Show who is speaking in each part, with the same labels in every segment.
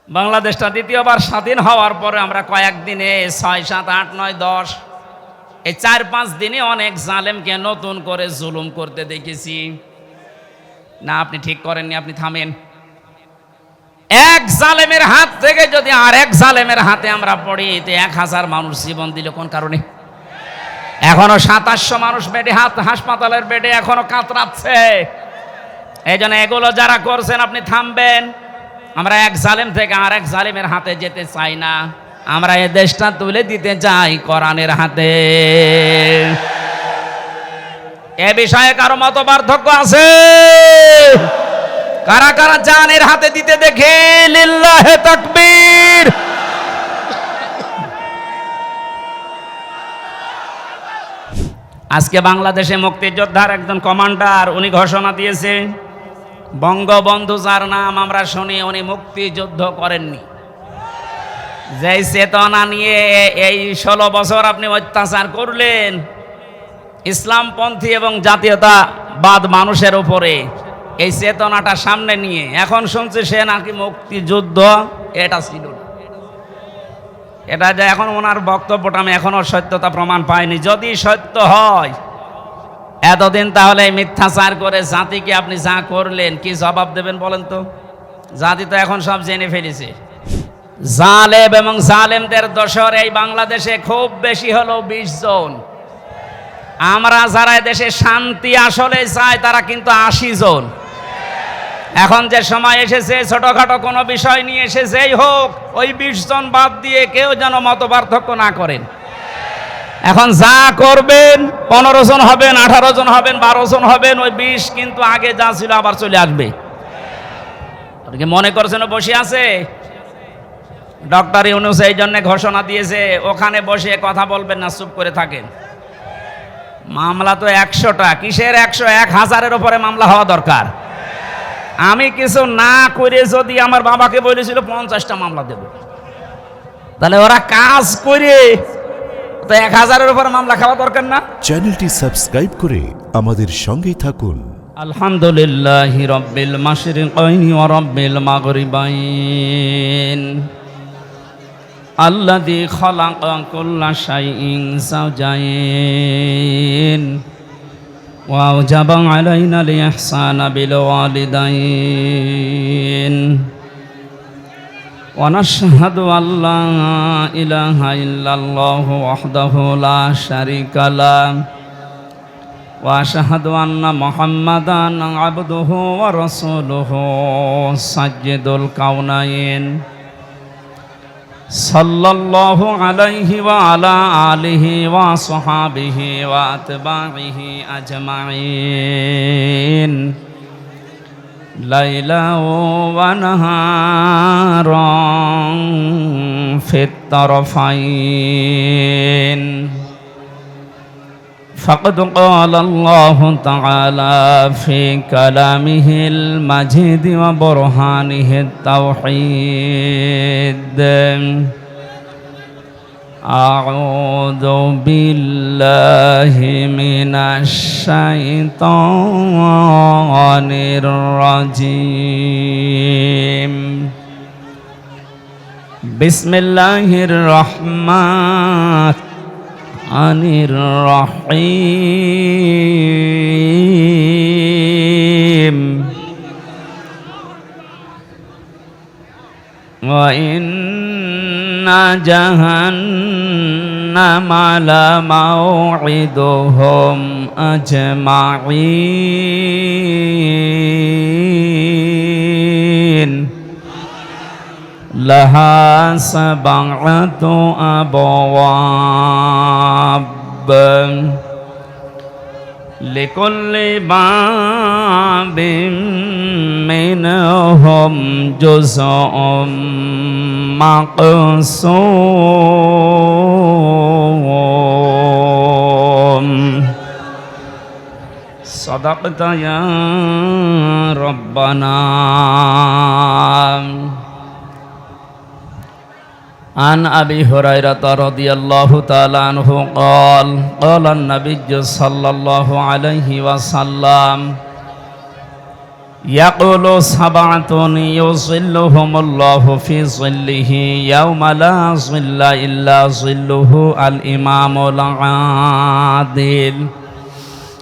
Speaker 1: বাংলাদেশটা দ্বিতীয়বার স্বাধীন হওয়ার পরে আমরা কয়েকদিনে 6, 7, 8, 9, 10 এই 4-5 দিনে অনেক জালেমকে নতুন করে জুলুম করতে দেখেছি। না, আপনি ঠিক করেননি, আপনি থামেন। এক জালেমের হাত থেকে যদি আর এক জালেমের হাতে আমরা পড়ি, তো 1000 মানুষ জীবন দিল কোন কারণে? এখনো 2700 মানুষ বেডে, হাসপাতালের বেডে এখনো কাতরাচ্ছে। এই জন্য এগুলো যারা করছেন আপনি থামবেন। আমরা এক জালেম থেকে আর এক জালেমের হাতে যেতে চাই না, আমরা এই দেশটা তুলে দিতে চাই কোরআনের হাতে। এ বিষয়ে কারো মত পার্থক্য আছে? কারা কারা জানের হাতে দিতে দেখে লিল্লাহে তাকবীর। আজকে বাংলাদেশে মুক্তিযোদ্ধার একজন কমান্ডার উনি ঘোষণা দিয়েছে, বঙ্গবন্ধু যার নাম আমরা শুনি উনি মুক্তিযুদ্ধ করেননি। যেই চেতনা নিয়ে এই 16 বছর আপনি অত্যাচার করলেন ইসলামপন্থী এবং জাতীয়তাবাদ মানুষের উপরে, এই চেতনাটা সামনে নিয়ে এখন শুনছি সে নাকি মুক্তিযুদ্ধ এটা ছিল না। এটা যে এখন ওনার বক্তব্যটা আমি এখনো সত্যতা প্রমাণ পাইনি। যদি সত্য হয় এতদিন তাহলে মিথ্যাচার করে জাতিকে আপনি যা করলেন কি জবাব দেবেন বলেন তো? জাতি তো এখন সব জেনে ফেলেছে। জালেম এবং জালেমদের দোসর এই বাংলাদেশে খুব বেশি হলো 20 জন। আমরা যারা দেশে শান্তি আসলে চাই তারা কিন্তু 80 জন। এখন যে সময় এসেছে ছোটখাটো কোনো বিষয় নিয়ে এসেছেই হোক ওই 20 জন বাদ দিয়ে কেউ যেন মত পার্থক্য না করেন। এখন যা করবেন 15 জন হবেন, 18 জন হবেন, 12 জন হবেন, ওই 20 কিন্তু আগে যা ছিল আবার চলে আসবে। আপনি কি মনে করছেন বসে আছে? ডক্টর ইউনূস এই জন্য ঘোষণা দিয়েছে ওখানে বসে কথা বলবেন না, চুপ করে থাকেন। মামলা তো 100টা, কিসের 100? 1000-এর উপরে মামলা হওয়া দরকার। আমি কিছু না করে যদি আমার বাবাকে বলেছিল 50টা মামলা দেব, তাহলে ওরা কাজ করে তো 1000-এর উপরে মামলা খাওয়া দরকার না?
Speaker 2: চ্যানেলটি সাবস্ক্রাইব করে আমাদের সঙ্গেই থাকুন।
Speaker 1: আলহামদুলিল্লাহি রাব্বিল মাশরিকাইনি ওয়া রাব্বিল মাগরিবাইন আল্লাযী খালাকা কুল্লা শাইইন যাওজাইন ওয়া আওজাবা আলাইনাল ইহসানা বিল ওয়ালিদাইন ওয়া নাশহাদু আল্লা ইলাহা ইল্লাল্লাহু ওয়াহদাহু লা শারীকা লাহু ওয়া আশহাদু আন্না মুহাম্মাদান আবদুহু ওয়া রাসূলুহু সাজ্জিদুল কাউনাইন সাল্লাল্লাহু আলাইহি ওয়া আলা আলিহি ওয়া সাহাবিহি ওয়া আতবাইহি আজমাইন লাইলা ওয়া নাহারান ফিত তারফাইন فقد قال الله تعالى في كلامه المجيد وبرهانه التوحيد أعوذ بالله من الشيطان الرجيم بسم الله الرحمن الرحيم وإن جهنم لموعدهم أجمعين لها 7 أبواب لكل باب منهم جزء مقسوم صدقت يا ربنا عن أبي هريرة رضي الله تعالى عنه قال قال النبي صلى الله عليه وسلم يقول سبعة يظلهم الله في ظله يوم لا ظل إلا ظله الإمام العادل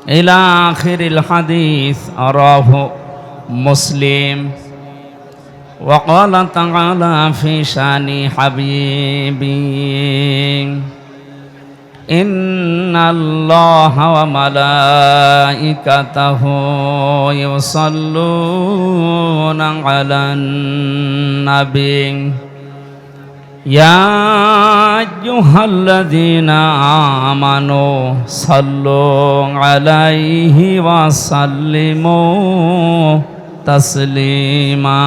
Speaker 1: إلى آخر الحديث رواه مسلم. وقال تعالى في شان حبيبي إن الله وملائكته يصلون على النبي يا أيها الذين آمنوا صلوا عليه وسلموا تسليما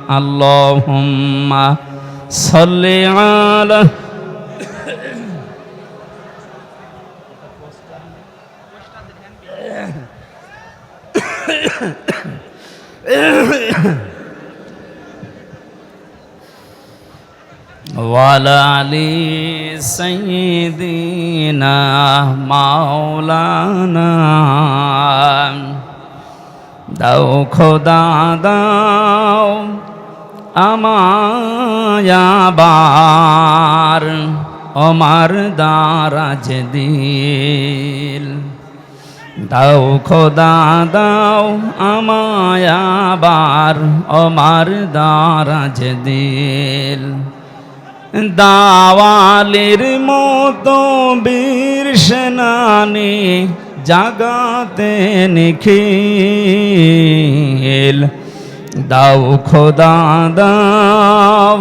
Speaker 1: اللهم صل على وعلى آل سيدنا مولانا দাও খোদা দাও আমায় আবার আমার দারাজ দিল দাও খোদা দাও আমায় আবার আমার দারাজ দিল দাওয়ালের মতো বীর সেনানি জাগাতে নিখিল দাও খোদা দাও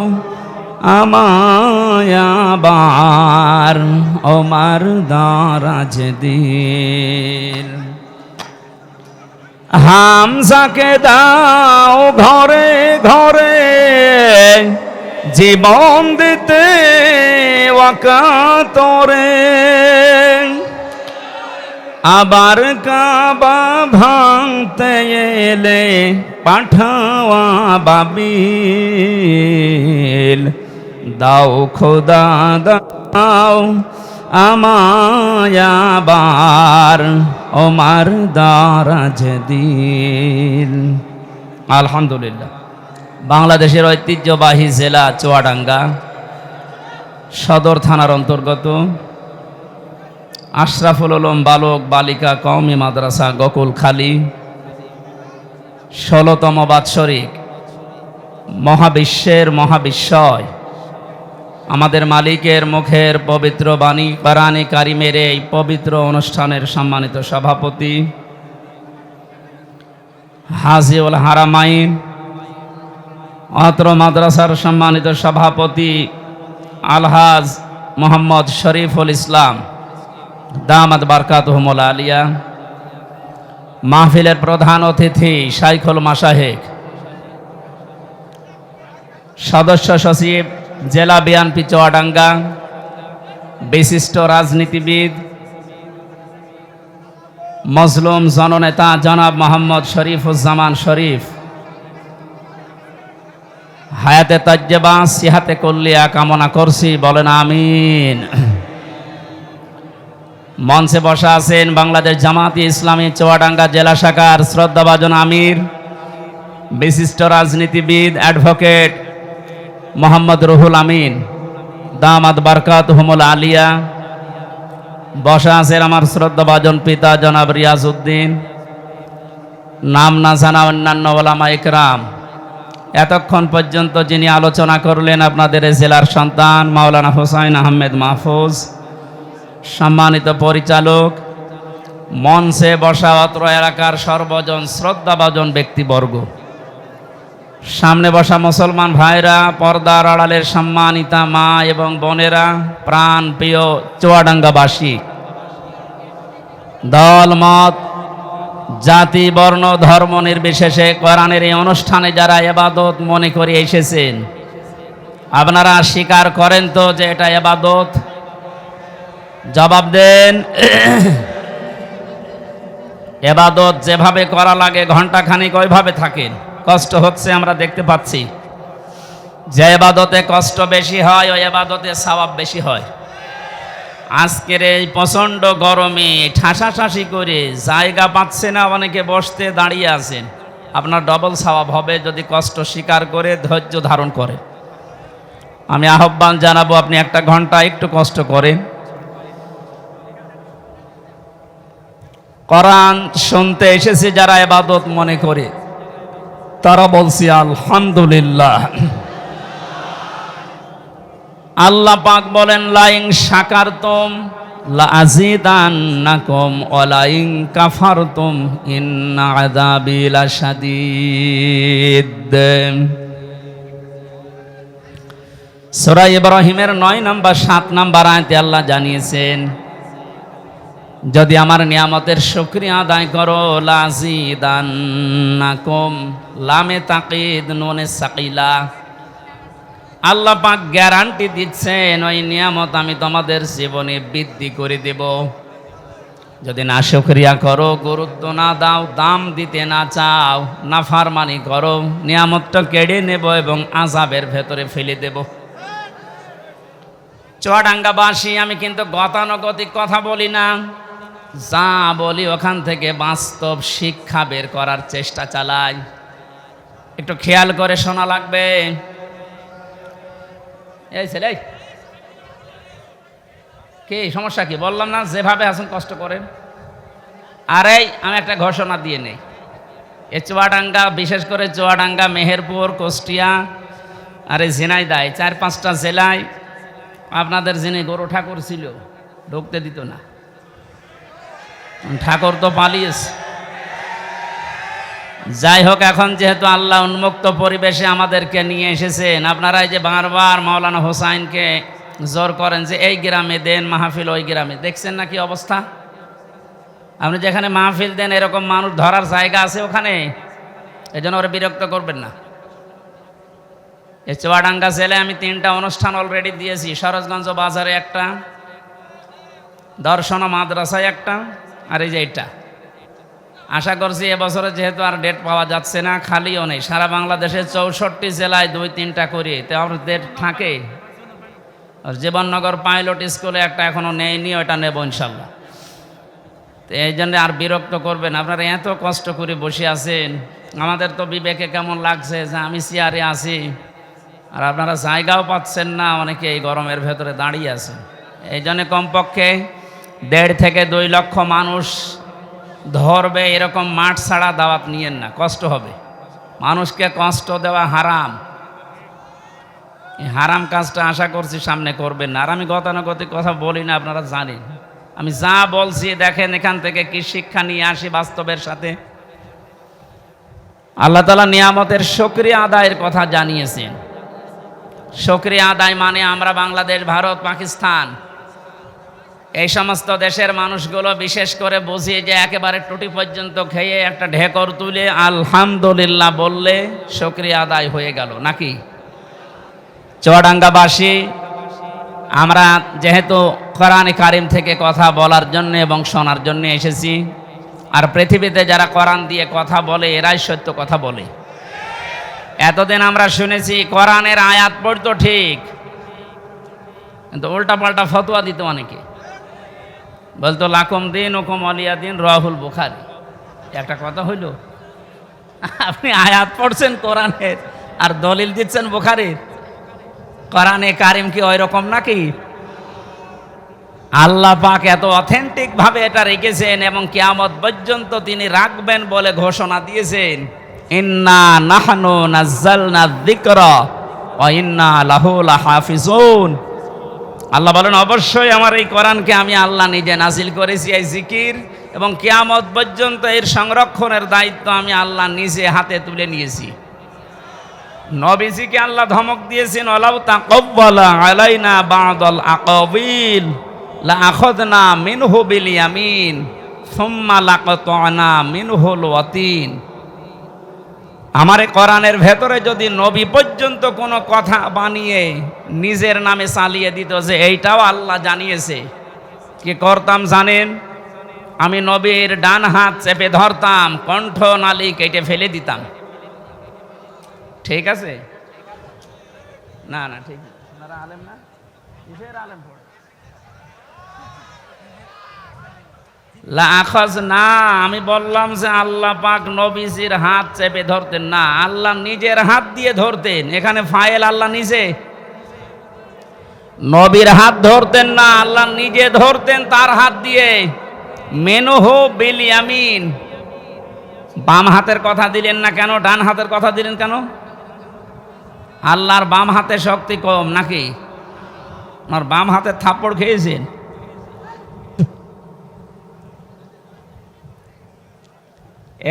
Speaker 1: আমায় আবার আমার দারাজ দিল হামজাকে দাও ঘরে ঘরে জীবন দিতে ওয়াকাতরে আবার কাবা ভাঙতে এলে পাঠাওয়া বাবিল দাও খোদা দাও আমায় আবার ওমার দারাজ দিল। আলহামদুলিল্লাহ, বাংলাদেশের ঐতিহ্যবাহী জেলা চুয়াডাঙ্গা সদর থানার অন্তর্গত আশরাফুল উলুম বালক বালিকা কওমি মাদ্রাসা গোকুলখালী ১৬তম বাৎসরিক মহাবিশ্বের মহাবিশ্বয় আমাদের মালিকের মুখের পবিত্র বাণী কোরআনে কারিমের এই পবিত্র অনুষ্ঠানের সম্মানিত সভাপতি হাজিউল হারামাইন, অত্র মাদ্রাসার সম্মানিত সভাপতি আলহাজ মোহাম্মদ শরীফুল ইসলাম দামাত বারকাতুহুমুল আলিয়া, মাহফিলের প্রধান অতিথি শাইখুল মাশায়েখ, সদস্য সচিব জেলা বিএনপি চুয়াডাঙ্গা, বিশিষ্ট রাজনীতিবিদ মজলুম জননেতা জনাব মোহাম্মদ শরীফুজ্জামান শরীফ, হায়াতে তাজ্জেবা সিহাতে কুল্লিয়া কামনা করছি, বলেন আমিন। মঞ্চে বসা আছেন বাংলাদেশ জামাতি ইসলামী চুয়াডাঙ্গা জেলা শাখার শ্রদ্ধাভাজন আমির, বিশিষ্ট রাজনীতিবিদ অ্যাডভোকেট মোহাম্মদ রুহুল আমিন দামাত বারকাতুহুমুল আলিয়া। বসা আছেন আমার শ্রদ্ধাভাজন পিতা জনাব রিয়াজ উদ্দিন, নাম না জানা অন্যান্য ওলামা ইকরাম। এতক্ষণ পর্যন্ত যিনি আলোচনা করলেন আপনাদের জেলার সন্তান মাওলানা হুসাইন আহমেদ মাহফুজ, সম্মানিত পরিচালক, মঞ্চে বসা অত্র এলাকার সর্বজন শ্রদ্ধাভাজন ব্যক্তিবর্গ, সামনে বসা মুসলমান ভাইরা, পর্দার আড়ালের সম্মানিতা মা এবং বোনেরা, প্রাণ প্রিয় চুয়াডাঙ্গাবাসী, দল মত জাতি বর্ণ ধর্ম নির্বিশেষে কোরআনের এই অনুষ্ঠানে যারা ইবাদত মনে করে এসেছেন, আপনারা স্বীকার করেন তো যে এটা ইবাদত? জবাব দেন। ইবাদত যেভাবে করা লাগে ঘন্টাখানিক ওইভাবে থাকেন, কষ্ট হচ্ছে আমরা দেখতে পাচ্ছি। যে ইবাদতে কষ্ট বেশি হয় ওই ইবাদতে সওয়াব বেশি হয়। আজকের এই প্রচণ্ড গরমে ঠাসাঠাসি করে জায়গা পাচ্ছে না, অনেকে বসতে দাঁড়িয়ে আছেন। আপনার ডবল সওয়াব হবে যদি কষ্ট স্বীকার করে ধৈর্য ধারণ করে। আমি আহ্বান জানাবো আপনি 1 ঘন্টা একটু কষ্ট করেন, কোরআন শুনতে এসেছে যারা ইবাদত মনে করে তারা বলছি আলহামদুলিল্লাহ। আল্লাহ পাক বলেন লাইন শাকারতুম লাযিদান্নাকুম ওয়া লাইন কাফারতুম ইন্না আযাবি লাশাদীদ। সূরা ইব্রাহিমের 9 নম্বর 7 নম্বর আয়াতে আল্লাহ জানিয়েছেন যদি আমার নিয়ামতের শুকরিয়া আদায় করো লাযিদান্নাকুম, লামে তাকিদ নুনে সাকিলা। আল্লাহ পাক গ্যারান্টি দিচ্ছেন ওই নিয়ামত আমি তোমাদের জীবনে বৃদ্ধি করে দেব। যদি না শুকরিয়া করো, গুরুত্ব না দাও, দাম দিতে না চাও, নাফরমানি করো, নিয়ামতটা কেড়ে নেব এবং আযাবের ভেতরে ফেলে দেব। চুয়াডাঙ্গাবাসী আমি কিন্তু গতানুগতিক কথা বলি না, যা বলি ওখান থেকে বাস্তব শিক্ষা বের করার চেষ্টা চালাই। একটু খেয়াল করে শোনা লাগবে। এই ছেলে কি সমস্যা কি বললাম না, যেভাবে আছেন কষ্ট করেন। আর এই আমি একটা ঘোষণা দিয়ে নেই, এ চুয়াডাঙ্গা, বিশেষ করে চুয়াডাঙ্গা, মেহেরপুর, কুষ্টিয়া আর এই ঝিনাইদহ 4-5টা জেলায় আপনাদের যিনি গরু ঠাকুর ছিল ঢুকতে দিত না, ঠাকুর তো পালিয়েছে। যাই হোক, এখন যেহেতু আল্লাহ উন্মুক্ত পরিবেশে আমাদেরকে নিয়ে এসেছেন, আপনারা এই যে বারবার মাওলানা হোসাইনকে জোর করেন যে এই গ্রামে দেন মাহফিল, ওই গ্রামে, দেখছেন না কি অবস্থা? আপনি যেখানে মাহফিল দেন এরকম মানুষ ধরার জায়গা আছে ওখানে, এই জন্য ওরা বিরক্ত করবেন না। এই চুয়াডাঙ্গা জেলায় আমি 3টা অনুষ্ঠান অলরেডি দিয়েছি। সরোজগঞ্জ বাজারে একটা, দর্শন মাদ্রাসায় একটা, আর এই যে এটা। আশা করছি এবছরে যেহেতু আর ডেট পাওয়া যাচ্ছে না, খালিও নেই, সারা বাংলাদেশের 64 জেলায় 2-3টা করে ডেট থাকে। আর জীবননগর পাইলট স্কুলে একটা এখনো নেয়নি, ওটা নেব ইনশাল্লাহ। তো এই জন্য আর বিরক্ত করবেন। আপনারা এত কষ্ট করে বসে আছেন, আমাদের তো বিবেকে কেমন লাগছে যে আমি চেয়ারে আছি আর আপনারা জায়গাও পাচ্ছেন না, অনেকে এই গরমের ভেতরে দাঁড়িয়ে আছেন। এই জন্য কমপক্ষে 1.5 থেকে 2 লক্ষ মানুষ ধরবে এরকম মাঠ ছাড়া দাওয়াত নিয়েন না, কষ্ট হবে। মানুষকে কষ্ট দেওয়া হারাম, এই হারাম কাজটা আশা করছি সামনে করবেন না। আর আমি গতানুগতিক কথা বলি না, আপনারা জানেন। আমি যা বলছি দেখেন এখান থেকে কি শিক্ষা নিয়ে আসি বাস্তবের সাথে। আল্লাহ তাআলা নিয়ামতের শুকরিয়া আদায়ের কথা জানিয়েছেন। শুকরিয়া আদায় মানে আমরা বাংলাদেশ, ভারত, পাকিস্তান এই সমস্ত দেশের মানুষগুলো বিশেষ করে বুঝিয়ে যে একেবারে টুটি পর্যন্ত খেয়ে একটা ঢেকর তুলে আলহামদুলিল্লাহ বললে শুকরিয়া আদায় হয়ে গেল নাকি? চুয়াডাঙ্গাবাসী আমরা যেহেতু কোরআনে কারিম থেকে কথা বলার জন্য এবং শোনার জন্য এসেছি, আর পৃথিবীতে যারা কোরআন দিয়ে কথা বলে এরাই সত্য কথা বলে। এতদিন আমরা শুনেছি কোরআনের আয়াত পড়তো ঠিক, কিন্তু উল্টা পাল্টা ফতোয়া দিত অনেকে, বলতো লাকুম দিন ওকুম ওয়ালিয়া দিন, রাহুল বুখারী। একটা কথা হইল, আপনি আয়াত পড়ছেন কোরআনের আর দলিল দিচ্ছেন বুখারীর। কোরআনে কারিম কি ওই রকম নাকি? আল্লাহ পাক এত অথেন্টিক ভাবে এটা রেখেছেন এবং কিয়ামত পর্যন্ত তিনি রাখবেন বলে ঘোষণা দিয়েছেন, ইন্না নাহনু নাযালনা যিকরা ওয়া ইন্না লাহু লাহাফিজুন। আল্লাহ বলেন অবশ্যই আমার এই কোরআনকে আমি আল্লাহ নিজে নাজিল করেছি, এই জিকির, এবং কিয়ামত পর্যন্ত এর সংরক্ষণের দায়িত্ব আমি আল্লাহ নিজে হাতে তুলে নিয়েছি। নবীজিকে আল্লাহ ধমক দিয়েছেন, ওয়ালাউ তাকাব্বালা আলাইনা বা'দাল আকাবিল লা আখাযনা মিনহু বিল ইয়ামিন সুম্মা লাকাতানা মিনহুল ওয়াতিন। আমার কোরআনের ভেতরে যদি নবী পর্যন্ত কোনো কথা বানিয়ে নিজের নামে চালিয়ে দিত যে এইটাও আল্লাহ জানিয়েছে, কি করতাম জানেন? আমি নবীর ডান হাত চেপে ধরতাম, কণ্ঠ নালী কেটে ফেলে দিতাম। ঠিক আছে? না না ঠিক না, আপনারা আলেম না, কিসের আলেম পড়ে? লা আখাজ না, আমি বললাম যে আল্লাহ পাক নবীজির হাত চেপে ধরতেন না, আল্লাহ নিজের হাত দিয়ে ধরতেন। এখানে ফাইল আল্লাহ নিজে, নবীর হাত ধরতেন না, আল্লাহ নিজে ধরতেন তার হাত দিয়ে। মেনুহু বিল ইয়ামিন, বাম হাতের কথা দিলেন না কেন, ডান হাতের কথা দিলেন কেন? আল্লাহর বাম হাতে শক্তি কম নাকি? আর বাম হাতে থাপ্পড় খেয়েছেন?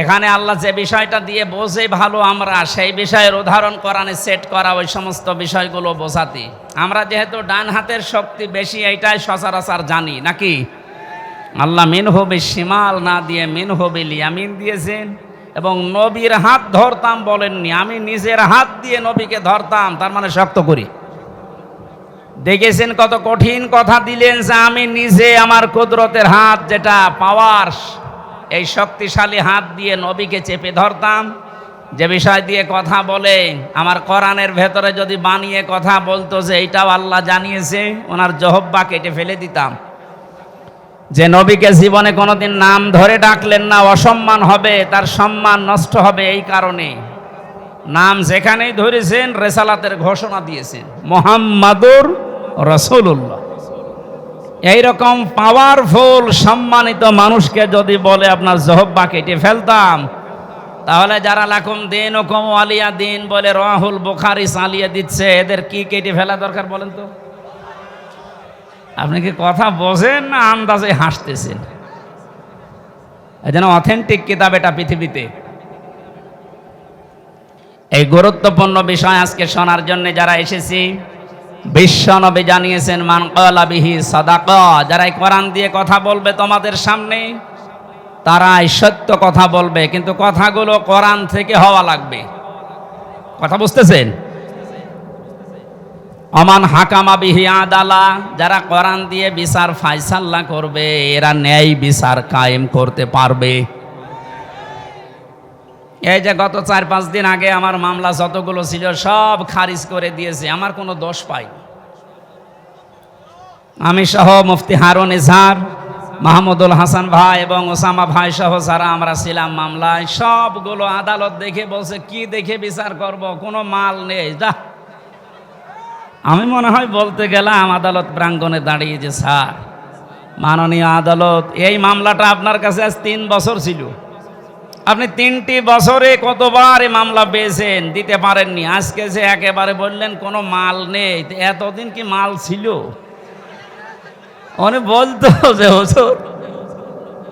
Speaker 1: এখানে আল্লাহ যে বিষয়টা দিয়ে বোঝে ভালো, আমরা সেই বিষয়ের উদাহরণ কোরআনে সেট করা, ওই সমস্ত বিষয়গুলো বোঝাতে। আমরা যেহেতু ডান হাতের শক্তি বেশি, এইটাই সচরাচর জানি নাকি? আল্লাহ মিনহু বিশিমাল না দিয়ে মিনহু বিল ইয়ামিন দিয়েছেন। এবং নবীর হাত ধরতাম বলেননি, আমি নিজের হাত দিয়ে নবীকে ধরতাম, তার মানে শক্ত করি। দেখেছেন কত কঠিন কথা দিলেন, যে আমি নিজে আমার কুদরতের হাত, যেটা পাওয়ার, এই শক্তিশালী হাত দিয়ে নবীকে চেপে ধরতাম। যে বিষয় দিয়ে কথা বলে, আমার কোরআনের ভেতরে যদি বানিয়ে কথা বলতো যে এইটাও আল্লাহ জানিয়েছে, ওনার জহব্বা কেটে ফেলে দিতাম। যে নবীকে জীবনে কোনোদিন নাম ধরে ডাকলেন না, অসম্মান হবে, তার সম্মান নষ্ট হবে। এই কারণে নাম যেখানেই ধরেছেন রেসালাতের ঘোষণা দিয়েছেন, মুহাম্মাদুর রাসূলুল্লাহ। এইরকম পাওয়ারফুল সম্মানিত মানুষকে যদি বলে আপনার জহব্বা কেটে ফেলতাম, তাহলে যারা লাকুম দিন ও কম আলিয়া দিন বলে রাহুল বুখারী চালিয়ে দিচ্ছে, এদের কি কেটে ফেলা দরকার বলেন তো? আপনি কি কথা বোঝেন না আন্দাজে হাসতেছেন? এই যেন অথেন্টিক কিতাব এটা পৃথিবীতে। এই গুরুত্বপূর্ণ বিষয় আজকে শোনার জন্য যারা এসেছি, বিশ্বনবী জানিয়েছেন মান ক্বালা বিহি সাদাকা, যারা এই কোরআন দিয়ে কথা বলবে তোমাদের সামনে, তারাই সত্য কথা বলবে, কিন্তু কথাগুলো কোরআন থেকে হওয়া লাগবে। কথা বুঝতেছেন? আমান হাকামা বিহি আদালা, যারা কোরআন দিয়ে বিচার ফায়সালা করবে, এরা ন্যায় বিচার কায়েম করতে পারবে। এই যে গত 4-5 দিন আগে আমার মামলা যতগুলো ছিল সব খারিজ করে দিয়েছে, আমার কোনো দোষ পাই। আমি সহ মুফতি হারুন ইজহার, মাহমুদুল হাসান ভাই এবং ওসামা ভাই সহ যারা আমরা ছিলাম মামলায়, সবগুলো আদালত দেখে বলছে কি দেখে বিচার করব, কোনো মাল নেই যা। আমি মনে হয় বলতে গেলাম আদালত প্রাঙ্গণে দাঁড়িয়ে, যে স্যার মাননীয় আদালত, এই মামলাটা আপনার কাছে আজ 3 বছর ছিল, আপনি 3টি বছরে কতবার এই মামলা পেয়েছেন, দিতে পারেননি। আজকে যে একেবারে বললেন কোনো মাল নেই, এতদিন কি মাল ছিল? উনি বলতো যে হুজুর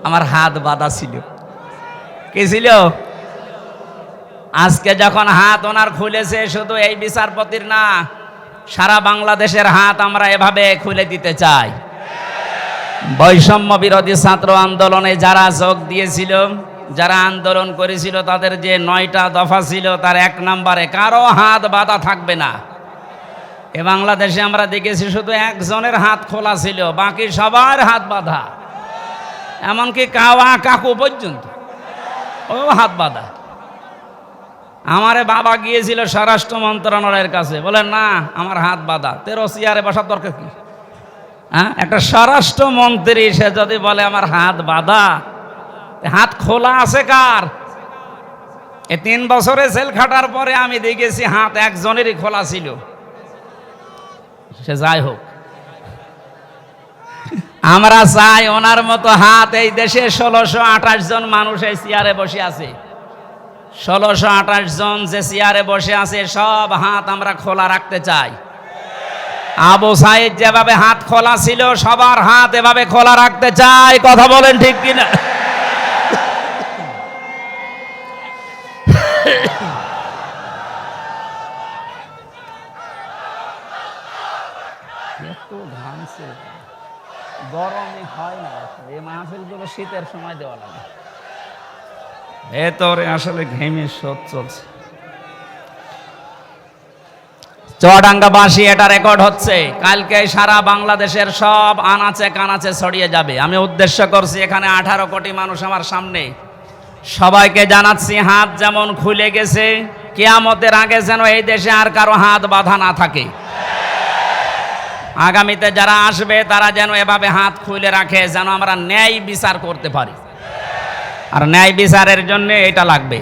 Speaker 1: আমার হাত বাঁধা ছিল। কি ছিল? আজকে যখন হাত ওনার খুলেছে, শুধু এই বিচারপতির না, সারা বাংলাদেশের হাত আমরা এভাবে খুলে দিতে চাই। বৈষম্য বিরোধী ছাত্র আন্দোলনে যারা যোগ দিয়েছিল, যারা আন্দোলন করেছিল, তাদের যে 9টা দফা ছিল, তার 1 নম্বরে কারো হাত বাঁধা থাকবে না। এ বাংলাদেশে আমরা দেখেছি শুধু একজনের হাত খোলা ছিল, বাকি সবার হাত বাঁধা, এমনকি কাওয়া কাকু পর্যন্ত ও হাত বাঁধা। আমারে বাবা গিয়েছিল স্বরাষ্ট্র মন্ত্রণালয়ের কাছে, বলে না আমার হাত বাঁধা, তেরো চেয়ারে বসার দরকার কি? হ্যাঁ, একটা স্বরাষ্ট্র মন্ত্রী সে যদি বলে আমার হাত বাঁধা, হাত খোলা আছে কার? এই 3 বছরে জেল খাটার পরে আমি দেখেছি হাত একজনেরই খোলা ছিল। সে যাই হোক, আমরা চাই ওনার মতো হাত এই দেশে 1628 জন মানুষ এই চেয়ারে বসে আছে। 1628 জন যে চেয়ারে বসে আছে, সব হাত আমরা খোলা রাখতে চাই। আবু সাইদ যেভাবে হাত খোলা ছিল, সবার হাত এভাবে খোলা রাখতে চাই। কথা বলেন ঠিক কিনা? গরমে হয় না, এই মাহফিলগুলো শীতের সময় দেওয়া লাগে। ভেতরে আসলে ঘেমে শোধ চলছে। চুয়াডাঙ্গাবাসী এটা রেকর্ড হচ্ছে, কালকে সারা বাংলাদেশের সব আনাচে কানাচে ছড়িয়ে যাবে। আমি উদ্দেশ্য করছি এখানে 18 কোটি মানুষ আমার সামনে, সবাইকে জানাচ্ছি হাত যেমন খুলে গেছে, কিয়ামতের আগে যেন এই দেশে আর কারো হাত বাঁধা না থাকে। আগামীতে যারা আসবে তারা যেন এভাবে হাত খুলে রাখে, যেন আমরা ন্যায় বিচার করতে পারি। আর ন্যায় বিচারের জন্য এটা লাগবে।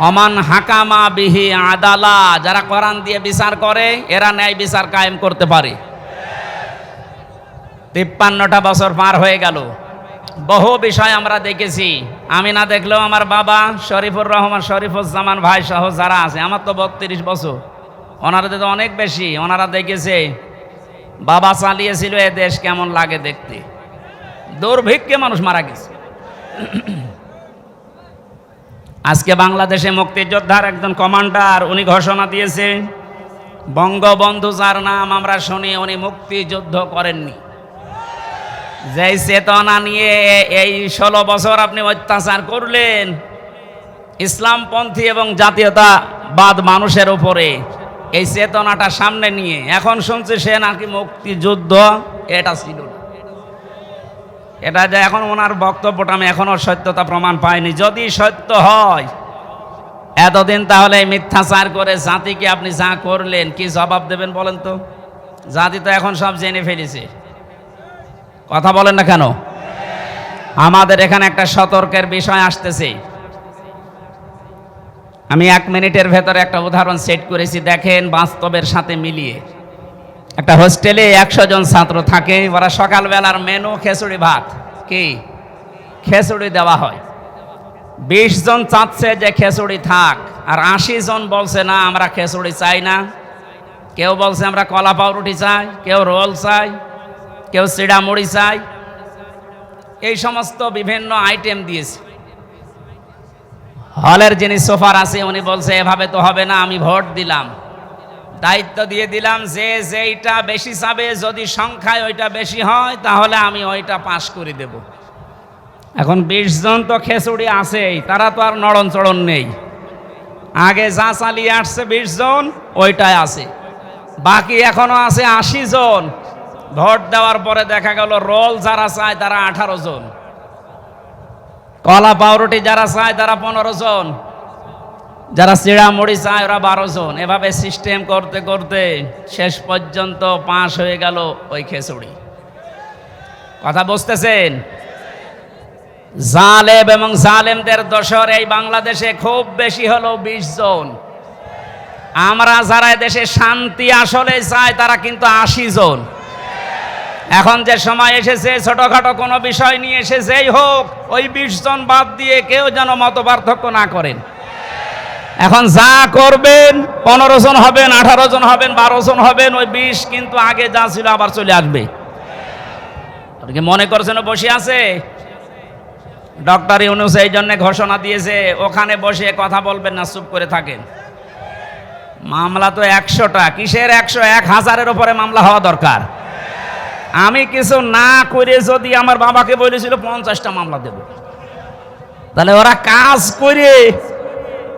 Speaker 1: অমান হাকামা বিহি আদালা, যারা কোরআন দিয়ে বিচার করে এরা ন্যায় বিচার কায়েম করতে পারে। 53টা বছর পার হয়ে গেল, বহু বিষয় আমরা দেখেছি। আমি না দেখলেও আমার বাবা শরীফুর রহমান, শরীফুজ্জামান ভাই সহ যারা আছে, আমার তো 32 বছর, ওনারা তো অনেক বেশি। ওনারা দেখেছে বাবা চালিয়েছিল এ দেশ কেমন লাগে দেখতে, দুর্ভিক্ষে মানুষ মারা গেছে। আজকে বাংলাদেশে মুক্তিযোদ্ধার একজন কমান্ডার, উনি ঘোষণা দিয়েছে বঙ্গবন্ধু যার নাম আমরা শুনি উনি মুক্তিযুদ্ধ করেননি। যেই চেতনা নিয়ে এই 16 বছর আপনি অত্যাচার করলেন ইসলামপন্থী এবং জাতীয়তাবাদ মানুষের উপরে, এই চেতনাটা সামনে নিয়ে এখন শুনছি সে নাকি মুক্তিযুদ্ধ এটা ছিল না। এটা যে এখন ওনার বক্তব্যটা আমি এখনো সত্যতা প্রমাণ পাইনি। যদি সত্য হয় এতদিন তাহলে মিথ্যাচার করে জাতিকে আপনি যা করলেন কি জবাব দেবেন বলেন তো? জাতি তো এখন সব জেনে ফেলেছে, কথা বলেন না কেন? আমাদের এখানে একটা সতর্কের বিষয় আসতেছে। আমি 1 মিনিটের ভেতরে একটা উদাহরণ সেট করেছি, দেখেন বাস্তবের সাথে মিলিয়ে। একটা হোস্টেলে 100 জন ছাত্র থাকে, ওরা সকালবেলার মেনু খিচুড়ি ভাত, কি খিচুড়ি দেওয়া হয়। 20 জন চাচ্ছে যে খিচুড়ি থাক, আর 80 জন বলছে না আমরা খিচুড়ি চাই না। কেউ বলছে আমরা কলা পাউরুটি চাই, কেউ রোল চাই, কেউ চিড়া মুড়ি চাই, এই সমস্ত বিভিন্ন আইটেম দিয়েছে। হলের যিনি সোফার আছে উনি বলছে এভাবে তো হবে না, আমি ভোট দিলাম, দায়িত্ব দিয়ে দিলাম যে যেইটা বেশি চাবে, যদি সংখ্যায় ওইটা বেশি হয় তাহলে আমি ওইটা পাশ করে দেব। এখন 20 জন তো খিচুড়ি আছেই, তারা তো আর নড়ন চড়ন নেই। আগে যা চালিয়ে আসছে 20 জন ওইটাই আছে, বাকি এখনো আছে 80 জন। ভোট দেওয়ার পরে দেখা গেল রোল যারা চায় তারা 18 জন, কলা পাউরুটি যারা চায় তারা 15 জন, যারা চিড়া মুড়ি চায় ওরা 12 জন। এভাবে সিস্টেম করতে করতে শেষ পর্যন্ত পাশ হয়ে গেল ওই খিচুড়ি। কথা বুঝতেছেন? জালেম এবং জালেমদের দোসর এই বাংলাদেশে খুব বেশি হলো 20 জন। আমরা যারা দেশে শান্তি আসলে চাই তারা কিন্তু 80 জন। এখন যে সময় এসেছে ছোটখাটো কোনো বিষয় নিয়ে এসেছেই হোক ওই 20 জন বাদ দিয়ে কেউ যেন মত পার্থক্য না করেন। এখন যা করবেন 15 জন হবেন, 18 জন হবেন, 12 জন হবেন, ওই 20 কিন্তু আগে যা ছিল আবার চলে আসবে। আপনি কি মনে করছেন বসে আছে? ডক্টর ইউনূস এই জন্য ঘোষণা দিয়েছে ওখানে বসে কথা বলবেন না, চুপ করে থাকেন। মামলা তো 100টা, কিসের 100? 1000-এর উপরে মামলা হওয়া দরকার। আমি কিছু না করে যদি আমার বাবাকে বলেছিল 50টা মামলা দেব, তাহলে ওরা কাজ করে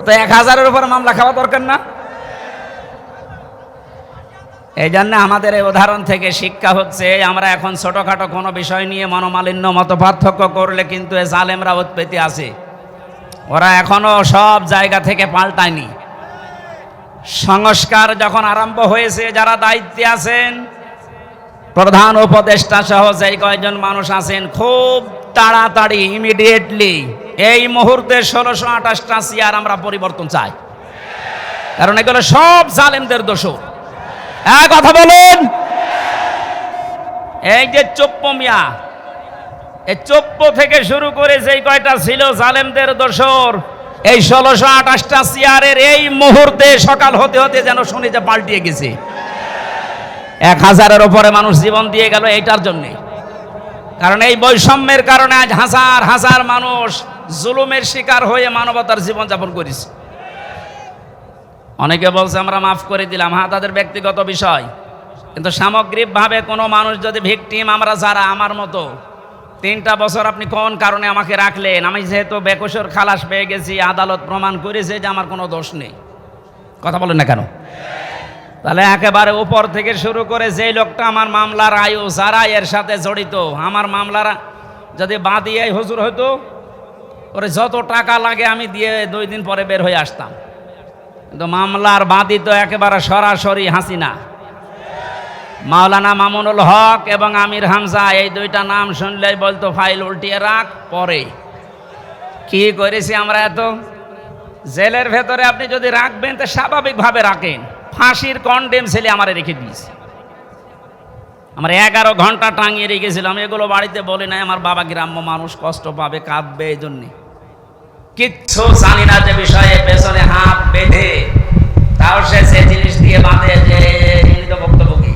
Speaker 1: তো 1000-এর উপরে মামলা খাওয়া দরকার না? এই জন্য আমাদের এই উদাহরণ থেকে শিক্ষা হচ্ছে আমরা এখন ছোটখাটো কোনো বিষয় নিয়ে মনোমালিন্য মত পার্থক্য করলে কিন্তু এ জালেমরা উৎপত্তি আছে, ওরা এখনো সব জায়গা থেকে পাল্টায়নি। সংস্কার যখন আরম্ভ হয়েছে, যারা দায়িত্বে আছেন প্রধান উপদেষ্টা সহ যেই কয়েকজন মানুষ আছেন, খুব তাড়াতাড়ি ইমিডিয়েটলি এই মুহূর্তে 1628টা চেয়ার আমরা পরিবর্তন চাই, কারণ এগুলো সব জালেমদের দোষ। এক কথা বলুন, এই যে চোপ্প মিয়া, এই চোপ্প থেকে শুরু করে যেই কয়টা ছিল জালেমদের দোসর, এই 1628টা চেয়ারের এই মুহূর্তে সকাল হতে হতে যেন শুনি যে পাল্টিয়ে গেছে। 1000-এর উপরে মানুষ জীবন দিয়ে গেল এইটার জন্যে, কারণ এই বৈষম্যের কারণে আজ হাজার হাজার মানুষ জুলুমের শিকার হয়ে মানবতার জীবন যাপন করেছে। অনেকে বলছে আমরা মাফ করে দিলাম, হ্যাঁ তাদের ব্যক্তিগত বিষয়, কিন্তু সামগ্রিকভাবে কোনো মানুষ যদি ভিকটিম, আমরা যারা আমার মতো 3টা বছর আপনি কোন কারণে আমাকে রাখলেন, আমি যেহেতু বেকসুর খালাস পেয়ে গেছি, আদালত প্রমাণ করেছে যে আমার কোনো দোষ নেই, কথা বলেন না কেন? তাহলে একেবারে উপর থেকে শুরু করে যেই লোকটা আমার মামলার আয়ু, যারা এর সাথে জড়িত, আমার মামলার যদি বাদী এই হুজুর হতো, ওরে যত টাকা লাগে আমি দিয়ে 2 দিন পরে বের হয়ে আসতাম, কিন্তু মামলার বাদী তো একেবারে সরাসরি হাসিনা। মাওলানা মামুনুল হক এবং আমির হামজা, এই দুইটা নাম শুনলেই বলতো ফাইল উল্টিয়ে রাখ পরে। কি করেছি আমরা এত? জেলের ভেতরে আপনি যদি রাখবেন তো স্বাভাবিকভাবে রাখেন, ফাঁসির কন্ডেম ছেলে আমারে রেখে দিয়েছে। আমার 11 ঘন্টা টাঙিয়ে রেখেছিলাম। এগুলো বাড়িতে বলি নাই, আমার বাবা গ্রাম্য মানুষ, কষ্ট পাবে, কাঁদবে, এই জন্যে কিচ্ছু জানি না যে বিষয়ে পেছনে হাত বেঁধে তাও সে জিনিস দিয়ে বাঁধে যে বক্তব্য কি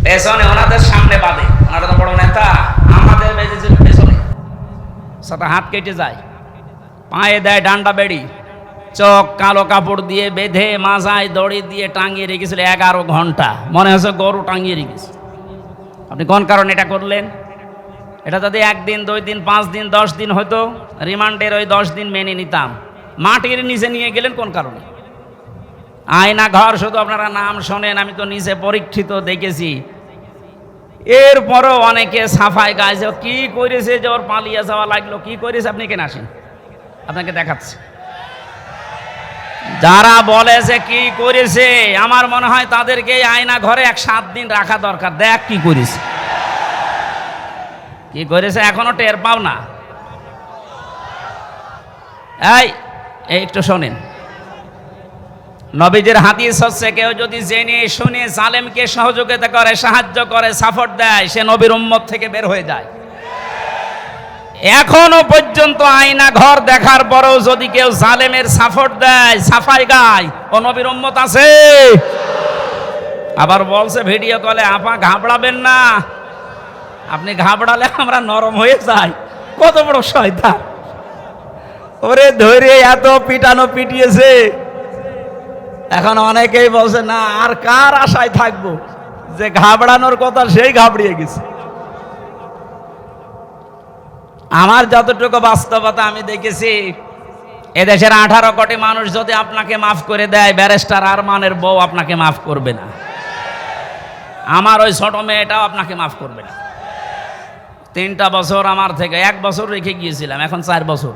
Speaker 1: পেছনে ওনাদের সামনে বাঁধে। ওনারা তো বড় নেতা, আমাদের বেঁধেছিল পেছনে, সাথে হাত কেটে যায়, পায়ে দেয় ডান্ডা বেড়ি, চোখ কালো কাপড় দিয়ে বেঁধে মাজায় দড়ি দিয়ে টাঙিয়ে রেখেছিল 11 ঘন্টা। মনে হচ্ছে গরু টাঙিয়ে রেখেছে। আপনি কোন কারণে এটা করলেন? এটা যদি 1 দিন 2 দিন 5 দিন 10 দিন হতো, রিমান্ডের ওই 10 দিন মেনে নিতাম। মাটির নিচে নিয়ে গেলেন কোন কারণে? আয়না ঘর শুধু আপনারা নাম শোনেন, আমি তো নিজে পরীক্ষিত দেখেছি। এরপরও অনেকে সাফাই গায়ে যে কি করেছে যে ওর পালিয়ে যাওয়া লাগলো, কি করেছে আপনি কেন আসেন, আপনাকে দেখাচ্ছে। যারা বলে যে কি করেছে, আমার মনে হয় তাদেরকে আয়না ঘরে 7 দিন রাখা দরকার। দেখ কি করেছে, কি করেছে এখনো টের পাও না। এই একটু শোনেন, নবীজির হাদিস হচ্ছে কেউ যদি জেনে শুনে জালেমকে সহযোগিতা করে, সাহায্য করে, সাপোর্ট দেয়, সে নবীর উম্মত থেকে বের হয়ে যায়। এখনো পর্যন্ত আয়না ঘর দেখার পরেও যদি কেউ জালেমের সাপোর্ট দেয়, সাফাই গায়, ও নবীর উম্মত আছে। আবার বলছে ভিডিও কলে, আপা ঘাবড়াবেন না, আপনি ঘাবড়ালে আমরা নরম হয়ে যাই। কত বড় শয়তান! ওরে ধরে এত পিটানো পিটিয়েছে, এখন অনেকেই বলছে না আর কার আশায় থাকবো, যে ঘাবড়ানোর কথা সেই ঘাবড়িয়ে গেছে। আমার যতটুকু বাস্তবতা আমি দেখেছি, এদেশের 18 কোটি মানুষ যদি আপনাকে মাফ করে দেয়, ব্যারিস্টার আরমানের বউ আপনাকে মাফ করবে না, আমার ওই ছোট মেয়েটাও আপনাকে মাফ করবে না। 3টা বছর আমার থেকে, 1 বছর রেখে গিয়েছিলাম, এখন 4 বছর।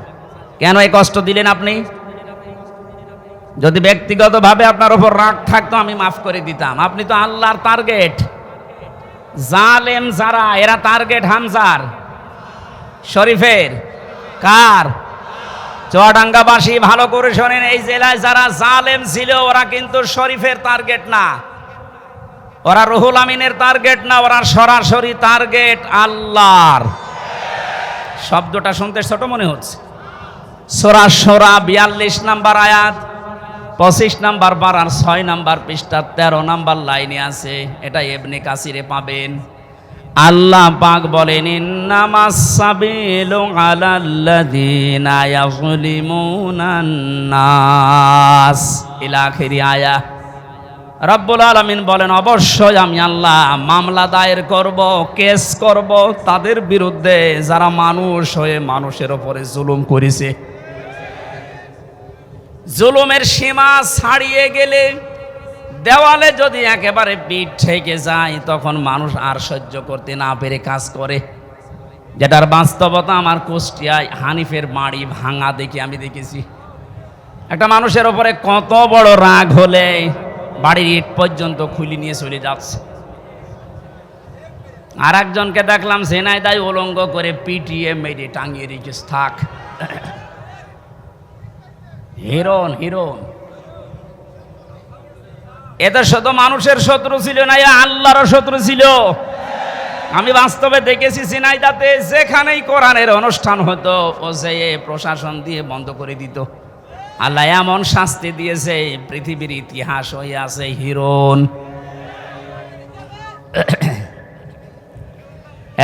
Speaker 1: কেন এই কষ্ট দিলেন আপনি? যদি ব্যক্তিগতভাবে আপনার উপর রাগ থাকতো আমি মাফ করে দিতাম। আপনি তো আল্লাহর টার্গেট। জালেম যারা, এরা টার্গেট হামজার, শরীফের, কার? চুয়াডাঙ্গাবাসী ভালো করে শোনেন, এই জেলায় যারা জালেম ছিল ওরা কিন্তু শরীফের টার্গেট না, ওরা রুহুল আমিনের টার্গেট না, ওরা সরাসরি টার্গেট আল্লাহর। শব্দটা শুনতে ছোট মনে হচ্ছে। সূরা শূরা 42 নম্বর আয়াত, 25 নম্বর পারার 6 নম্বর পৃষ্ঠা 13 নম্বর লাইনে আছে। এটা ইবনে কাসিরে পাবেন। আল্লাহ পাক বলেন, ইন্নামাস সাবিলু আলাল্লাযিনা ইয়াযলিমুনান নাস, ইলা আখিরি আয়া। রব্বুল আলামিন বলেন, অবশ্যই আমি আল্লাহ মামলা দায়ের করব, কেস করব তাদের বিরুদ্ধে যারা মানুষ হয়ে মানুষের উপরে জুলুম করেছে। জুলুমের সীমা ছাড়িয়ে গেলে, দেওয়ালে যদি একেবারে পিঠ ঠেকে যায়, তখন মানুষ আর সহ্য করতে না পেরে কাজ করে। যেটার বাস্তবতা আমার কুষ্টিয়ায় হানিফের বাড়ি ভাঙা দেখে আমি দেখেছি। একটা মানুষের উপরে কত বড় রাগ হলে বাড়ির ইট পর্যন্ত খুলে নিয়ে চলে যাচ্ছে। আর একজনকে দেখলাম ঝিনাইদহে উলঙ্গ করে পিটিয়ে মেরে টাঙিয়ে রেখেছে। থাক, হিরণ হিরণ। এদের শুধু মানুষের শত্রু ছিল না, আল্লাহর শত্রু ছিল। আমি বাস্তবে দেখেছি ঝিনাইদহে যেখানেই কোরআনের অনুষ্ঠান হতো, ও যে প্রশাসন দিয়ে বন্ধ করে দিত। আল্লাহ এমন শাস্তি দিয়েছে, পৃথিবীর ইতিহাস হয়ে আছে হিরণ।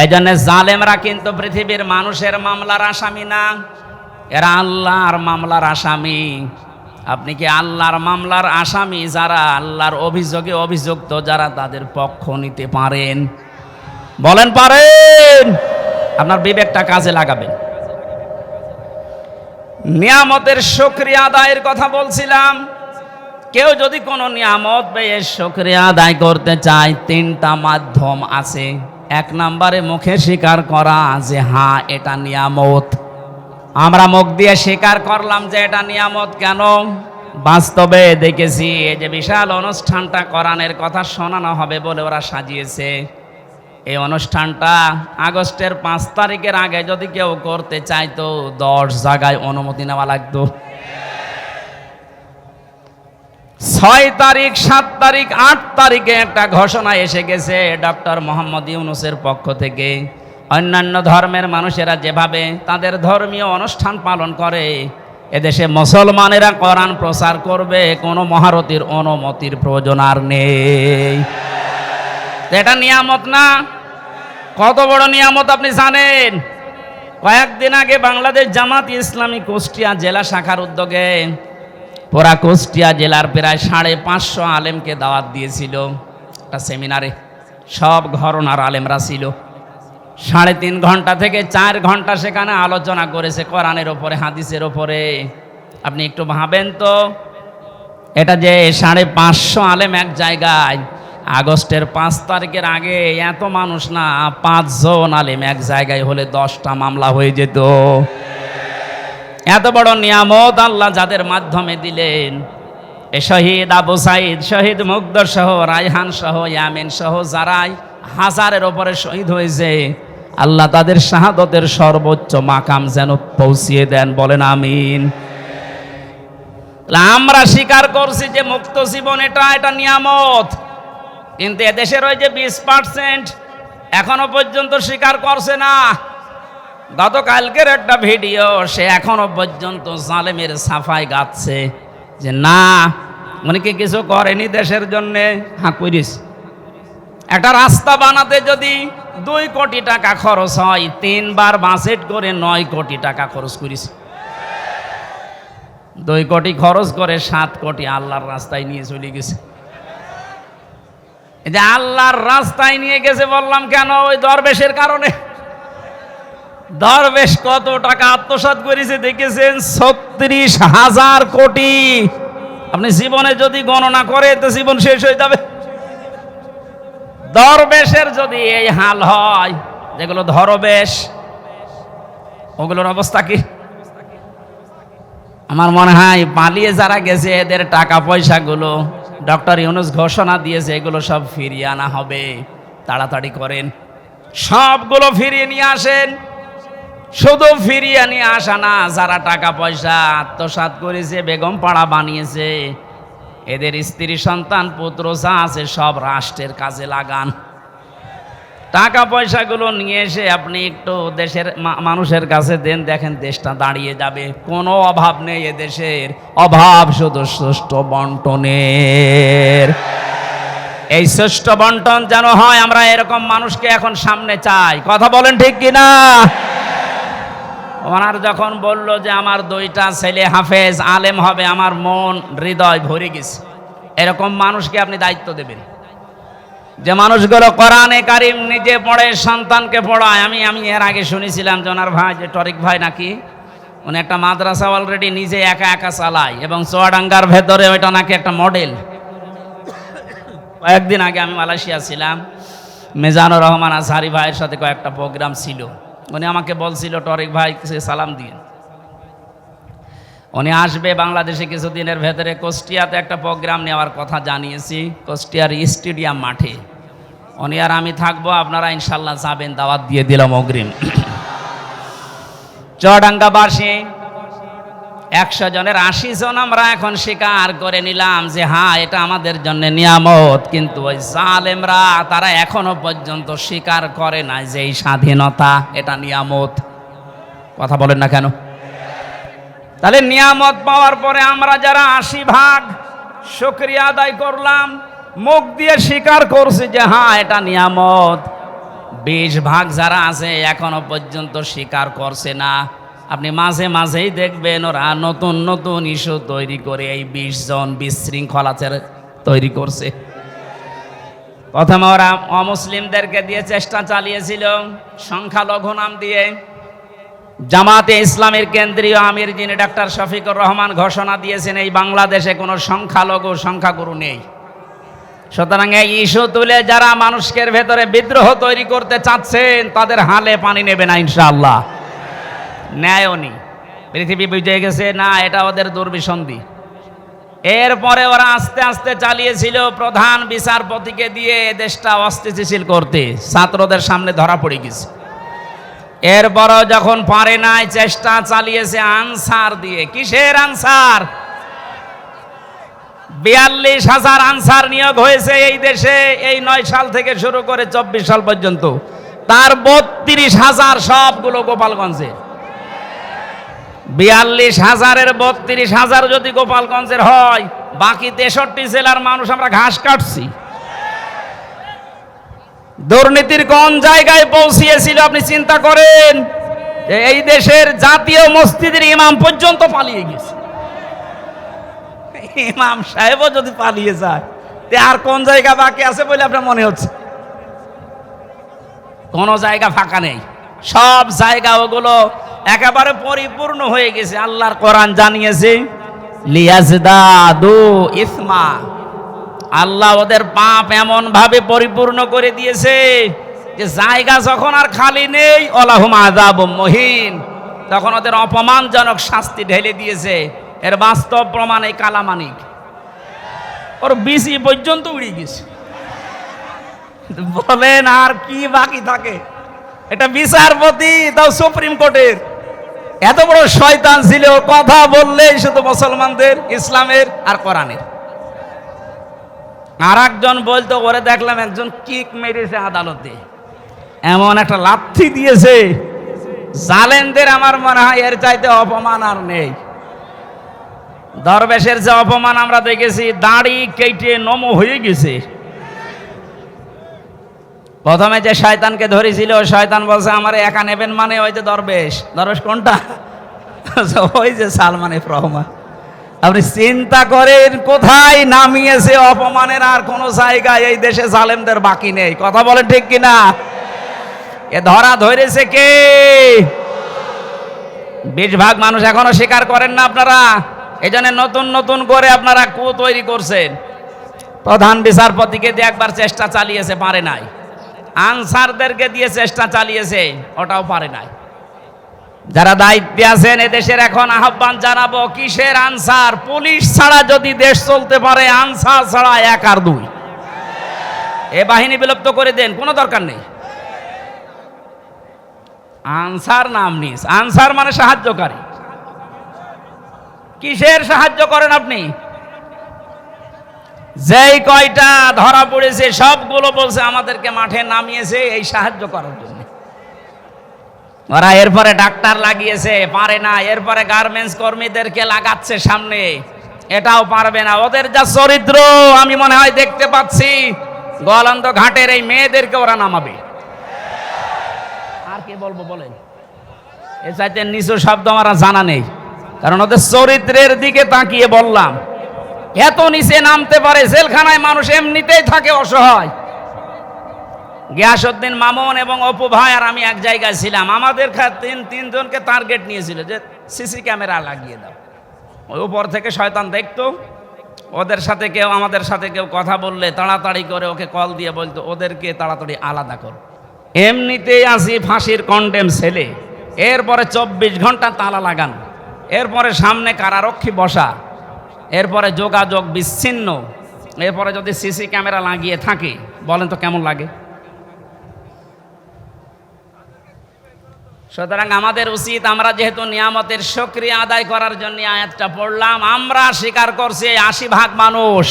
Speaker 1: এই জন্য জালেমরা কিন্তু পৃথিবীর মানুষের মামলার আসামি না, এরা আল্লাহর মামলার আসামি। আপনি কি আল্লাহর মামলার আসামি যারা, আল্লাহর অভিযোগে অভিযুক্ত যারা, তাদের পক্ষ নিতে পারেন? বলেন পারেন? আপনার বিবেকটা কাজে লাগাবেন। নিয়ামতের শুকরিয়া আদায়ের কথা বলছিলাম। কেউ যদি কোনো নিয়ামত পেয়ে শুকরিয়া আদায় করতে চায়, 3টা মাধ্যম আছে। 1 নম্বরে মুখে স্বীকার করা যে হ্যাঁ এটা নিয়ামত। আমরা মুখ দিয়ে স্বীকার করলাম যে এটা নিয়ামত। কেন? বাস্তবে দেখেছি এই যে বিশাল অনুষ্ঠানটা কোরআনের কথা শোনানো হবে বলে ওরা সাজিয়েছে, এই অনুষ্ঠানটা আগস্টের 5 তারিখের আগে যদি কেউ করতে চাইতো 10 জায়গায় অনুমতি নেওয়া লাগতো। 6 তারিখ, 7 তারিখ, 8 তারিখে একটা ঘোষণা এসে গেছে ডক্টর মোহাম্মদ ইউনূসের পক্ষ থেকে। অন্যান্য ধর্মের মানুষেরা যেভাবে তাদের ধর্মীয় অনুষ্ঠান পালন করে, এদেশে মুসলমানেরা কোরআন প্রচার করবে, কোনো মহারথীর অনুমতির প্রয়োজন আর নেই। এটা নিয়ামত না? কত বড় নিয়ামত আপনি জানেন? কয়েকদিন আগে বাংলাদেশ জামাত ইসলামী কুষ্টিয়া জেলা শাখার উদ্যোগে পুরা কুষ্টিয়া জেলার প্রায় 550 আলেমকে দাওয়াত দিয়েছিল একটা সেমিনারে। সব ঘরানার আলেমরা ছিল। 3.5 ঘন্টা থেকে 4 ঘন্টা সেখানে আলোচনা করেছে কোরআনের ওপরে, হাদিসের ওপরে। আপনি একটু ভাবেন তো, এটা যে 550 আলেম এক জায়গায়, আগস্টের 5 তারিখের আগে এত মানুষ না, 5 জন আলেম এক জায়গায় হলে 10টা মামলা হয়ে যেত। এত বড় নিয়ামত আল্লাহ যাদের মাধ্যমে দিলেন, এ শহীদ আবু সাইদ, শহীদ মুগ্ধ সহ, রায়হান সহ, ইয়ামিন সহ যারাই 1000-এর ওপরে শহীদ হয়েছে, আল্লাহ তাদের শাহাদতের সর্বোচ্চ মাকাম যেন পৌঁছিয়ে দেন, বলেন আমিন। আমরা স্বীকার করছি যে মুক্ত জীবন এটা নিয়ামত, কিন্তু এদেশের ওই যে 20% এখনো পর্যন্ত স্বীকার করছে না। গতকালকের একটা ভিডিও, সে এখনো পর্যন্ত জালেমের সাফাই গাচ্ছে যে না, উনি কি কিছু করেনি দেশের জন্য? হ্যাঁ করিস। একটা রাস্তা বানাতে যদি 2 কোটি টাকা খরচ হয়, 3 বার বাজেট করে 9 কোটি টাকা খরচ করিস। 2 কোটি খরচ করে 7 কোটি আল্লাহর রাস্তায় নিয়ে চলে গেছে। এই যে আল্লাহর রাস্তায় নিয়ে গেছে বললাম কেন? ওই দরবেশের কারণে। দরবেশ কত টাকা আত্মসাৎ করেছে দেখেছেন? 36,000 কোটি। আপনি জীবনে যদি গণনা করে তো জীবন শেষ হয়ে যাবে। দরবেশের যদি এই হাল হয়, যেগুলো ধরবেশ, ওগুলোর অবস্থা কি? আমার মনে হয় পালিয়ে যারা গেছে এদের টাকা পয়সাগুলো ডক্টর ইউনূস ঘোষণা দিয়েছে, এগুলো সব ফিরিয়ে আনা হবে। তাড়াতাড়ি করেন, সবগুলো ফিরিয়ে নিয়ে আসেন। শুধু ফিরিয়ে নিয়ে আসা না, যারা টাকা পয়সা আত্মসাৎ করেছে, বেগম পাড়া বানিয়েছে, এদের স্ত্রী সন্তান পুত্র যা আছে সব রাষ্ট্রের কাজে লাগান। টাকা পয়সাগুলো নিয়ে এসে আপনি একটু দেশের মানুষের কাছে দেন, দেখেন দেশটা দাঁড়িয়ে যাবে। কোনো অভাব নেই এদেশের, অভাব শুধু সুষ্ঠু বন্টনের। এই সুষ্ঠু বন্টন যেন হয়, আমরা এরকম মানুষকে এখন সামনে চাই। কথা বলেন ঠিক কিনা? ওনার যখন বলল যে আমার 2টা ছেলে হাফেজ আলেম হবে, আমার মন হৃদয় ভরে গেছে। এরকম মানুষকে আপনি দায়িত্ব দেবেন, যে মানুষগুলো কোরআনে কারিম নিজে পড়ে, সন্তানকে পড়ায়। আমি এর আগে শুনেছিলাম যে ওনার ভাই, যে টরিক ভাই নাকি, উনি একটা মাদ্রাসা অলরেডি নিজে একা একা চালায়, এবং চুয়াডাঙ্গার ভেতরে ওইটা নাকি একটা মডেল। কয়েকদিন আগে আমি মালয়েশিয়া ছিলাম, মেজানুর রহমান আজহারি ভাইয়ের সাথে কয়েকটা প্রোগ্রাম ছিল। উনি আমাকে বলছিল টরিক ভাই সালাম দিয়ে, উনি আসবে বাংলাদেশে কিছুদিনের ভেতরে। কুষ্টিয়াতে একটা প্রোগ্রাম নেওয়ার কথা জানিয়েছি, কুষ্টিয়ার স্টেডিয়াম মাঠে। উনি আর আমি থাকবো, আপনারা ইনশাল্লাহ যাবেন, দাওয়াত দিয়ে দিলাম অগ্রিম। চুয়াডাঙ্গাবাসী 100 জনের 80 জন আমরা এখন স্বীকার করে নিলাম যে হ্যাঁ, এটা আমাদের জন্য নিয়ামত। কিন্তু ওই জালেমরা তারা এখনো পর্যন্ত স্বীকার করে না যে এই স্বাধীনতা এটা নিয়ামত। কথা বলেন না কেন? তাহলে নিয়ামত পাওয়ার পরে আমরা যারা 80 ভাগ শুকরিয়া আদায় করলাম, মুখ দিয়ে স্বীকার করছি যে হ্যাঁ এটা নিয়ামত, 20 ভাগ যারা আছে এখনো পর্যন্ত স্বীকার করছে না। আপনি মাঝে মাঝেই দেখবেন ওরা নতুন নতুন ইস্যু তৈরি করে এই 20 জন বিশৃঙ্খলা তৈরি করছে। প্রথমে ওরা অমুসলিমদেরকে দিয়ে চেষ্টা চালিয়েছিল সংখ্যালঘু নাম দিয়ে। জামাতে ইসলামের কেন্দ্রীয় আমির যিনি ডাক্তার শফিকুর রহমান ঘোষণা দিয়েছেন এই বাংলাদেশে কোনো সংখ্যাগুরু নেই। সুতরাং এই ইস্যু তুলে যারা মানুষের ভেতরে বিদ্রোহ তৈরি করতে চাচ্ছেন তাদের হালে পানি নেবে না ইনশাআল্লাহ। ন্যায়ও নেই, পৃথিবী বুঝে গেছে না এটা ওদের দুর্বিসন্ধি। এরপরে ওরা আস্তে আস্তে চালিয়েছিল প্রধান বিচারপতিকে দিয়ে দেশটা অস্থিতিশীল করতে, ছাত্রদের সামনে ধরা পড়ে গেছে। এরপরও যখন পারে নাই, চেষ্টা চালিয়েছে আনসার দিয়ে। কিসের আনসার? 42,000 আনসার নিয়োগ হয়েছে এই দেশে, এই 9 সাল থেকে শুরু করে 24 সাল পর্যন্ত। তার 32,000 সবগুলো গোপালগঞ্জে। 42,000-এর 32,000 যদি গোপালগঞ্জের হয়, বাকি 63 জেলার মানুষ আমরা ঘাস কাটছি। দুর্নীতির কোন জায়গায় পৌঁছিয়েছিল আপনি চিন্তা করেন? যে এই দেশের জাতীয় মসজিদের ইমাম পর্যন্ত পালিয়ে গেছে। ইমাম সাহেবও যদি পালিয়ে যায়, তে আর কোন জায়গা বাকি আছে বলে আপনার মনে হচ্ছে? কোন জায়গা ফাঁকা নেই, সব জায়গা ওগুলো একেবারে পরিপূর্ণ হয়ে গেছে। আল্লাহর কোরআন জানিয়েছে লিয়াজদাদু ইসমা, আল্লাহ ওদের পাপ এমন ভাবে পরিপূর্ণ করে দিয়েছে যে জায়গা যখন আর খালি নেই, ওয়ালাহুম আযাবুম মুহিন, তখন ওদের অপমানজনক শাস্তি ঢেলে দিয়েছে। এর বাস্তব প্রমাণ এই কালামানিক, ওর বিসি পর্যন্ত উড়ে গেছে। বলেন আর কি বাকি থাকে? এটা বিচারপতি, তাও সুপ্রিম কোর্টের, এত বড় শয়তান ছিল, কথা বললেই শুধু মুসলমানদের, ইসলামের আর কোরআনের। আর একজন বলতো, ওরে দেখলাম একজন কিক মেরেছে আদালতে, এমন একটা লাথি দিয়েছে, জালেমদের আমার মনে হয় এর চাইতে অপমান আর নেই। দরবেশের যে অপমান আমরা দেখেছি, দাড়ি কেটে নমো হয়ে গেছে। প্রথমে যে শয়তানকে ধরেছিল, শয়তান বলছে আমারে একা নেবেন, মানে ওই যে দরবেশ। দরবেশ কোনটা? ওই যে সালমান এফ রহমান। আপনি চিন্তা করেন কোথায় নামিয়েছে অপমানের, আর কোন জায়গায় এই দেশে জালেমদের বাকি নেই। কথা বলেন ঠিক কিনা? এ ধরা ধরেছে কে? 20 ভাগ মানুষ এখনো স্বীকার করেন না আপনারা। এই জন্য নতুন নতুন করে আপনারা কু তৈরি করছেন। প্রধান বিচারপতিকে দিয়ে একবার চেষ্টা চালিয়েছে, পারে নাই। আনসারদেরকে দিয়ে চেষ্টা চালিয়েছে, ওটাও পারে নাই। যারা দায়িত্বে আছেন এদেশের, এখন আহ্বান জানাবো, কিসের আনসার? পুলিশ ছাড়া যদি দেশ চলতে পারে, আনসার ছাড়া 1 আর 2। এ বাহিনী বিলুপ্ত করে দেন, কোনো দরকার নেই। আনসার নাম নিস, আনসার মানে সাহায্যকারী। কিসের সাহায্য করেন আপনি? যেই কয়টা ধরা পড়েছে সবগুলো বলছে আমাদেরকে মাঠে নামিয়েছে এই সাহায্য করার জন্য। ওরা এরপরে ডাক্তার লাগিয়েছে, পারে না। এরপরে গার্মেন্টস কর্মীদেরকে লাগাচ্ছে সামনে, এটাও পারবে না। ওদের যা চরিত্র আমি মনে হয় দেখতে পাচ্ছি, গোয়ালন্দ ঘাটের এই মেয়েদেরকে ওরা নামাবে। আর কি বলবো বলেন? এ চাইতে নিচু শব্দ আমার জানা নেই, কারণ ওদের চরিত্রের দিকে তাকিয়ে বললাম, এত নিচে নামতে পারে। জেলখানায় মানুষ এমনিতেই থাকে অসহায়। গিয়াসউদ্দিন মামুন এবং অপু ভাই আর আমি এক জায়গায় ছিলাম। আমাদের তিনজনকে টার্গেট নিয়েছিল যে সিসি ক্যামেরা লাগিয়ে দাও। ওই উপর থেকে শয়তান দেখতো, ওদের সাথে কেউ আমাদের সাথে কেউ কথা বললে তাড়াতাড়ি করে ওকে কল দিয়ে বলতো ওদেরকে তাড়াতাড়ি আলাদা করো। এমনিতেই আসি ফাঁসির কন্ডেম ছেলে, এরপরে 24 ঘন্টা তালা লাগানো, এরপরে সামনে কারারক্ষী বসা, এরপরে যোগাযোগ বিচ্ছিন্ন, এরপরে যদি সিসি ক্যামেরা লাগিয়ে থাকে, বলেন তো কেমন লাগে? সুতরাং আমাদের উচিত, আমরা যেহেতু নিয়ামতের শুকরিয়া আদায় করার জন্য আয়াতটা পড়লাম, আমরা স্বীকার করছি 80 ভাগ মানুষ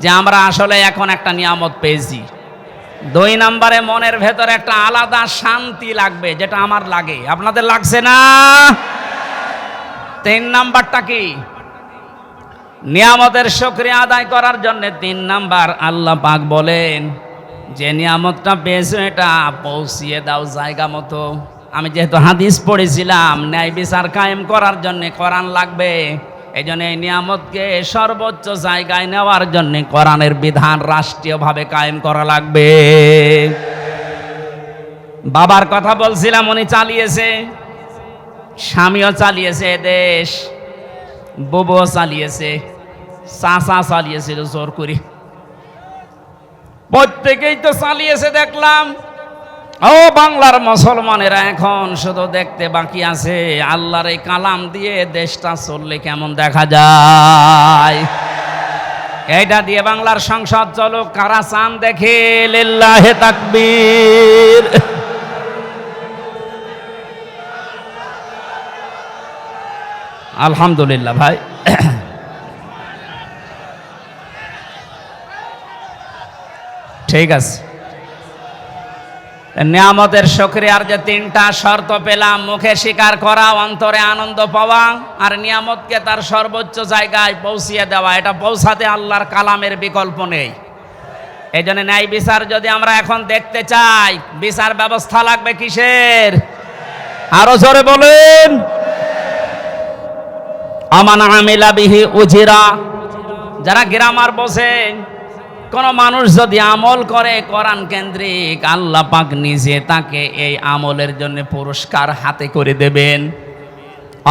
Speaker 1: যে আমরা আসলে এখন একটা নিয়ামত পেয়েছি। 2 নম্বরে মনের ভেতরে একটা আলাদা শান্তি লাগবে, যেটা আমার লাগে, আপনাদের লাগছে না? 3 নাম্বারটা কি? নিয়ামতের শুকরিয়া আদায় করার জন্য 3 নাম্বার, আল্লাহ পাক বলেন যে নিয়ামতটা পেয়েছো এটা পৌঁছিয়ে দাও জায়গা মতো। আমি যেহেতু হাদিস পড়েছিলাম, ন্যায় বিচার কায়েম করার জন্য কোরআন লাগবে। এই জন্য এই নিয়ামতকে সর্বোচ্চ জায়গায় নেওয়ার জন্য কোরআনের বিধান রাষ্ট্রীয়ভাবে কায়েম করা লাগবে। বাবার কথা বলছিলাম, উনি চালিয়েছে, স্বামীও চালিয়েছে দেশ, বুবুও চালিয়েছে, চাচা চালিয়েছিল জোর করে, প্রত্যেকেই তো চালিয়েছে দেখলাম। ও বাংলার মুসলমানেরা এখন শুধু দেখতে বাকি আছে আল্লাহর এই কালাম দিয়ে দেশটা চললে কেমন দেখা যায়। এইটা দিয়ে বাংলার সংসদ চলুক, কারা চান দেখে লিল্লাহে তাকবীর। আলহামদুলিল্লাহ ভাই, ঠিক আছে। নিয়ামতের শুকরিয়ার যে তিনটা শর্ত পেলাম, মুখে স্বীকার করা, অন্তরে আনন্দ পাওয়া, আর নিয়ামতকে তার সর্বোচ্চ জায়গায় পৌঁছিয়ে দেওয়া, এটা পৌঁছাতে আল্লাহর কালামের বিকল্প নেই। এই জন্য ন্যায় বিচার যদি আমরা এখন দেখতে চাই, বিচার ব্যবস্থা লাগবে কিসের? আরো জোরে বলেন। আমান আমিলা বিহি উজিরা, যারা গ্রামার বসে, কোন মানুষ যদি আমল করে কোরআন কেন্দ্রিক, আল্লাহ পাক নিজে তাকে এই আমলের জন্য পুরস্কার হাতে করে দেবেন।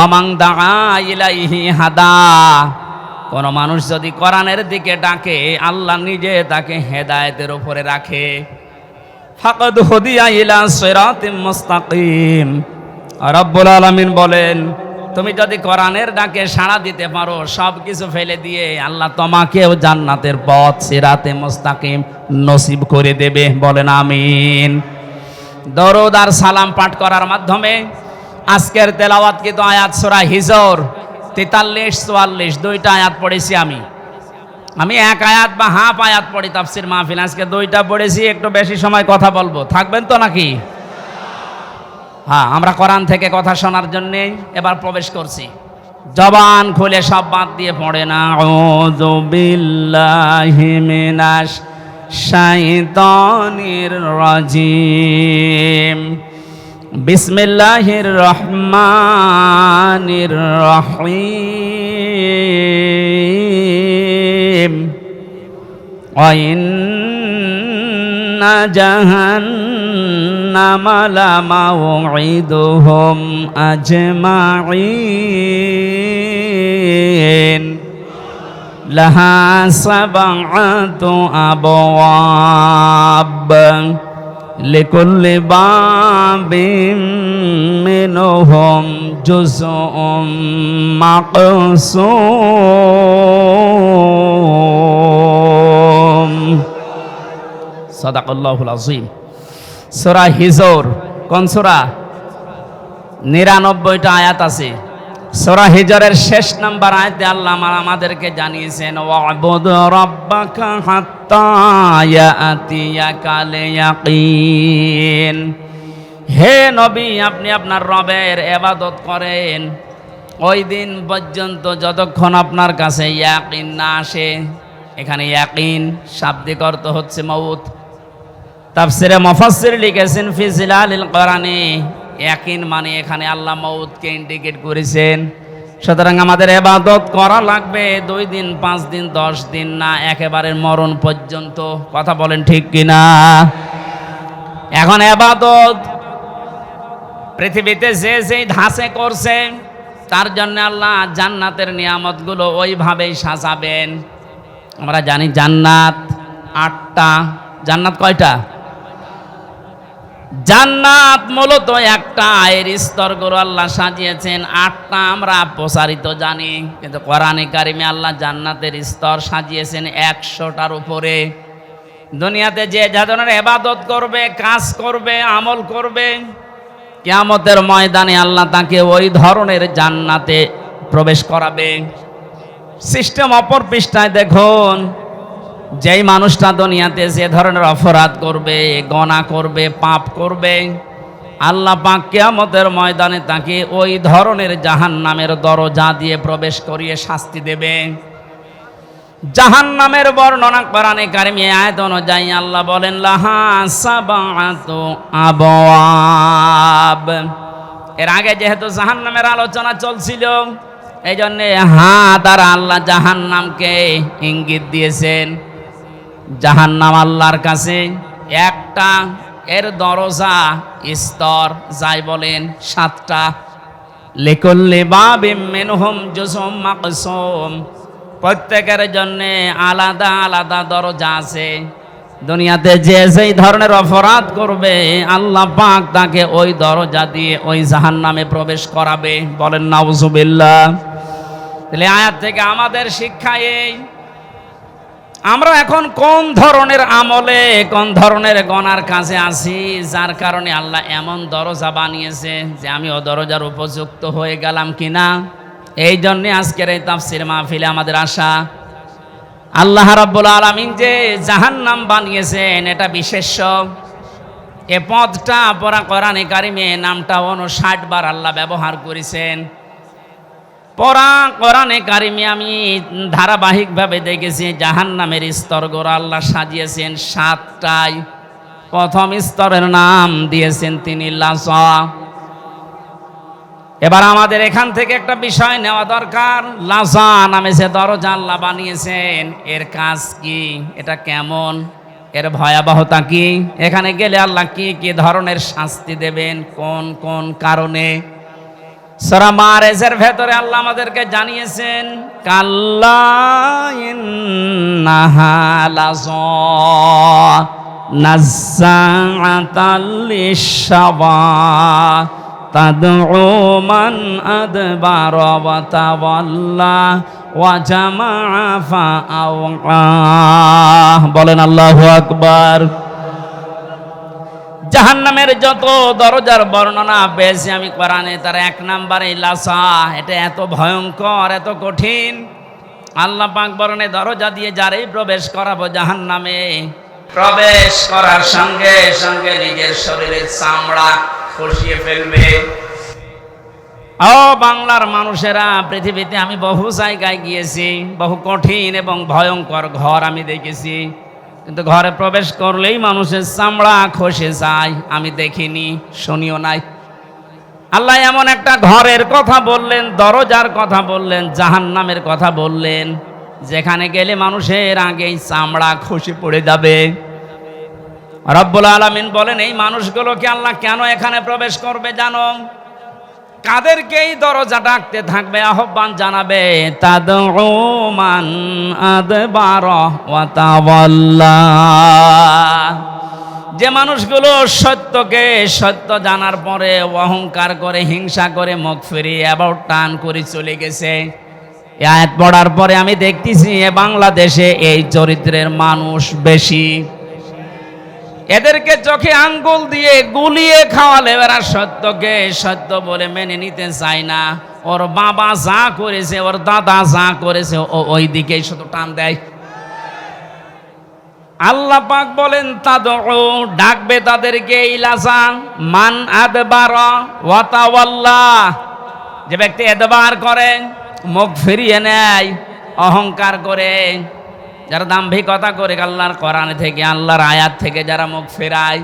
Speaker 1: আমান দাআ ইলাইহি হাদা, কোন মানুষ যদি কোরআনের দিকে ডাকে, আল্লাহ নিজে তাকে হেদায়েতের উপরে রাখে। ফাকাদ হুদিয়া ইলা সিরাতিম মুস্তাকিম, রব্বুল আলামিন বলেন, তুমি যদি কোরআনের ডাকে সাড়া দিতে পারো, সব কিছু ফেলে দিয়ে আল্লাহ তোমাকেও জান্নাতের পথ সিরাতে মুস্তাকিম নসিব করে দেবে। বলেন আমিন। দরুদ আর সালাম পাঠ করার মাধ্যমে আজকের তেলাওয়াতকৃত আয়াত সূরা হিজর 43-44 দুইটা আয়াত পড়েছি। আমি এক আয়াত বা হাফ আয়াত পড়ি তাফসীর মাহফিল, আজকে দুইটা পড়েছি। একটু বেশি সময় কথা বলবো, থাকবেন তো নাকি? হ্যাঁ, আমরা কোরআন থেকে কথা শোনার জন্য এবার প্রবেশ করছি। জবান খুলে সব বাদ দিয়ে পড়ে না, আউযু বিল্লাহি মিনাশ শাইতানির রাজিম, বিসমিল্লাহির রহমানির রহিম, ওয়া ইন্না জাহান্নামা লামাউইদুহুম আজমাইন, লাহা সাবআতু আবওয়াব, লিকুল্লি বাবিম মিনহুম জুজউম মাকসুম। সাদাকাল্লাহুল আযীম। সূরা হিজর কোন সূরা? 99টা আয়াত আছে। সূরা হিজরের শেষ নাম্বার আয়াতে আল্লাহ আমাদেরকে জানিয়েছেন, ওয়া'বুদ রাব্বাকা হাত্তা ইয়াতিয়াকাল ইয়াকিন। হে নবী, আপনি আপনার রবের ইবাদত করেন ওই দিন পর্যন্ত যতক্ষণ আপনার কাছে ইয়াকিন না আসে। এখানে ইয়াকিন শাব্দিক অর্থ হচ্ছে মউত। তাফসিরে মুফাসসির লিখেছেন ফি জিলালিল কোরআনে, ইয়াকিন মানে এখানে আল্লাহ মউতকে ইন্ডিকেট করেছেন। সুতরাং আমাদের ইবাদত করা লাগবে 2 দিন, 5 দিন, 10 দিন না, একেবারে মরণ পর্যন্ত। কথা বলেন ঠিক কিনা? এখন ইবাদত পৃথিবীতে যে যেই ধাঁচে করছে, তার জন্য আল্লাহ জান্নাতের নিয়ামতগুলো ওইভাবেই সাজাবেন। আমরা জানি জান্নাত 8টা। জান্নাত কয়টা? জান্নাত মূলত একটা, এর স্তরগুলো আল্লাহ সাজিয়েছেন 8টা। আমরা প্রসারিত জানি, কিন্তু কোরআনে কারিমে আল্লাহ জান্নাতের স্তর সাজিয়েছেন 100টার উপরে। দুনিয়াতে যে ধরনের ইবাদত করবে, কাজ করবে, আমল করবে, কিয়ামতের ময়দানে আল্লাহ তাকে ওই ধরনের জান্নাতে প্রবেশ করাবে। সিস্টেম অপর পৃষ্ঠায় দেখুন, যেই মানুষটা দুনিয়াতে যে ধরনের অপরাধ করবে, গনা করবে, পাপ করবে, আল্লাহ পাক কিয়ামতের ময়দানে তাকে ওই ধরনের জাহান্নামের দরজা দিয়ে প্রবেশ করিয়ে শাস্তি দেবে। জাহান্নামের বর্ণনা কোরআনে কারিমে আয়াত অনুযায়ী আল্লাহ বলেন, লাহা সাবআতু আবওয়াব। এর আগে যেহেতু জাহান্নামের আলোচনা চলছিল, এই জন্যে দ্বারা আল্লাহ জাহান্নামকে ইঙ্গিত দিয়েছেন। জাহান্নাম আল্লাহর কাছে একটা, এর দরজা স্তর যাই বলেন 7টা। লিকুল্লি বাবিম মিনহুম জুজউম মাকসুম, প্রত্যেকের জন্য আলাদা আলাদা দরজা আছে। দুনিয়াতে যে যেই ধরনের অপরাধ করবে, আল্লাহ পাক তাকে ওই দরজা দিয়ে ওই জাহান্নামে প্রবেশ করাবে। বলেন নাউজুবিল্লাহ। তাহলে আয়াত থেকে আমাদের শিক্ষা এই, আমরা এখন কোন ধরনের আমলে, কোন ধরনের গনার কাছে আছি, যার কারণে আল্লাহ এমন দরজা বানিয়েছে যে আমি ও দরজার উপযুক্ত হয়ে গেলাম কিনা। এই জন্যে আজকের এই তাফসীর মাহফিলে আমাদের আশা। আল্লাহ রাব্বুল আলামিন যে জাহান্নাম বানিয়েছেন এটা বিশেষ্য। এ পদটা পড়া কোরআনে কারিমে নামটা 59 বার আল্লাহ ব্যবহার করেছেন। পড়া কোরআনে কারিমে আমি ধারাবাহিকভাবে দেখেছি জাহান্নামের স্তরগুলো আল্লাহ সাজিয়েছেন 7টায়। প্রথম স্তরের নাম দিয়েছেন তিনি লাযা। এবার আমাদের এখান থেকে একটা বিষয় নেওয়া দরকার। লাযা নামে যে দরজা আল্লাহ বানিয়েছেন, এর কাজ কি, এটা কেমন, এর ভয়াবহতা কি, এখানে গেলে আল্লাহ কি কি ধরনের শাস্তি দেবেন, কোন কোন কারণে। সূরা মারেজের ভেতরে আল্লাহ আমাদেরকে জানিয়েছেন কাল্লা ইন্নাহা লাযা নাযাআতাল লিশশাওয়া তাদউ মান আদবারা ওয়া তাওয়াল্লা ওয়া জামাআ ফাআওয়া। বলেন আল্লাহু আকবার। জাহান্নামের যত দরজার বর্ণনা পেয়েছি আমি কোরআনে, তার 1 নম্বরে লাযা। এটা এত ভয়ঙ্কর, এত কঠিন। আল্লাহ পাক বরণে দরজা দিয়ে যারাই প্রবেশ করাবো জাহান্নামে, প্রবেশ করার সঙ্গে সঙ্গে নিজের শরীরের চামড়া খসিয়ে ফেলবে। ও বাংলার মানুষেরা, পৃথিবীতে আমি বহু জায়গায় গিয়েছি, বহু কঠিন এবং ভয়ঙ্কর ঘর আমি দেখেছি, কিন্তু ঘরে প্রবেশ করলেই মানুষের চামড়া খসে যায়। আমি দেখিনি, শুনিও নাই। আল্লাহ এমন একটা ঘরের কথা বললেন, দরজার কথা বললেন, জাহান্নামের কথা বললেন, যেখানে গেলে মানুষের আগেই চামড়া খসে পড়ে যাবে। রব্বুল আলামিন বলেন এই মানুষগুলোকে আল্লাহ কেন এখানে প্রবেশ করবে জানো? কাদেরকে এই দরজা ডাকতে থাকবে, আহ্বান জানাবে, তাদউ মান আদবারা ওয়া তাওয়াল্লা। যে মানুষগুলো সত্যকে সত্য জানার পরে অহংকার করে, হিংসা করে, মুখ ফিরিয়ে অ্যাবাউট টান করে চলে গেছে। এই আয়াত পড়ার পরে আমি দেখতেছি বাংলাদেশে এই চরিত্রের মানুষ বেশি। এদেরকে চোখে আঙ্গুল দিয়ে গুলিয়ে খাওয়ালে এরা সত্যকে সত্য বলে মেনে নিতে চায় না। ওর বাবা যা করেছে, ওর দাদা যা করেছে, ও ওই দিকেই শুধু টান দেয়। আল্লাহ পাক বলেন তাদউ, ডাকবে তাদেরকে লাযা মান আদবারা ওয়া তাওয়াল্লা। যে ব্যক্তি এদবার করে, মুখ ফিরিয়ে নেয়, অহংকার করে, যারা দাম্ভিকতা করে, আল্লাহর কোরআন থেকে, আল্লাহর আয়াত থেকে যারা মুখ ফেরায়।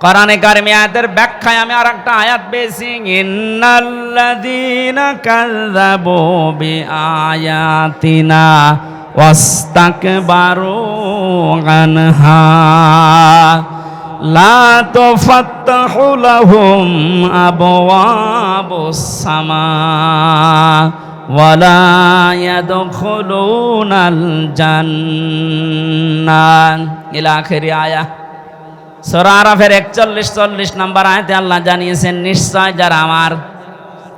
Speaker 1: কোরআনে কারিমে আয়াতের ব্যাখ্যায় আমি আরেকটা আয়াত পেয়েছি, ইন্নাল্লাযীনা কাযযাবু বিআয়াতিনা ওয়াস্তাকবারু আনহা লা তুফাত্তাহু লাহুম আবওয়াবুস সামা ওয়ালা ইয়াদখুলুনাল জান্নাহ ইলা আখিরি আয়া। সূরা আরাফের 41-40 নম্বর আয়াতে আল্লাহ জানিয়েছেন নিশ্চয় যারা আমার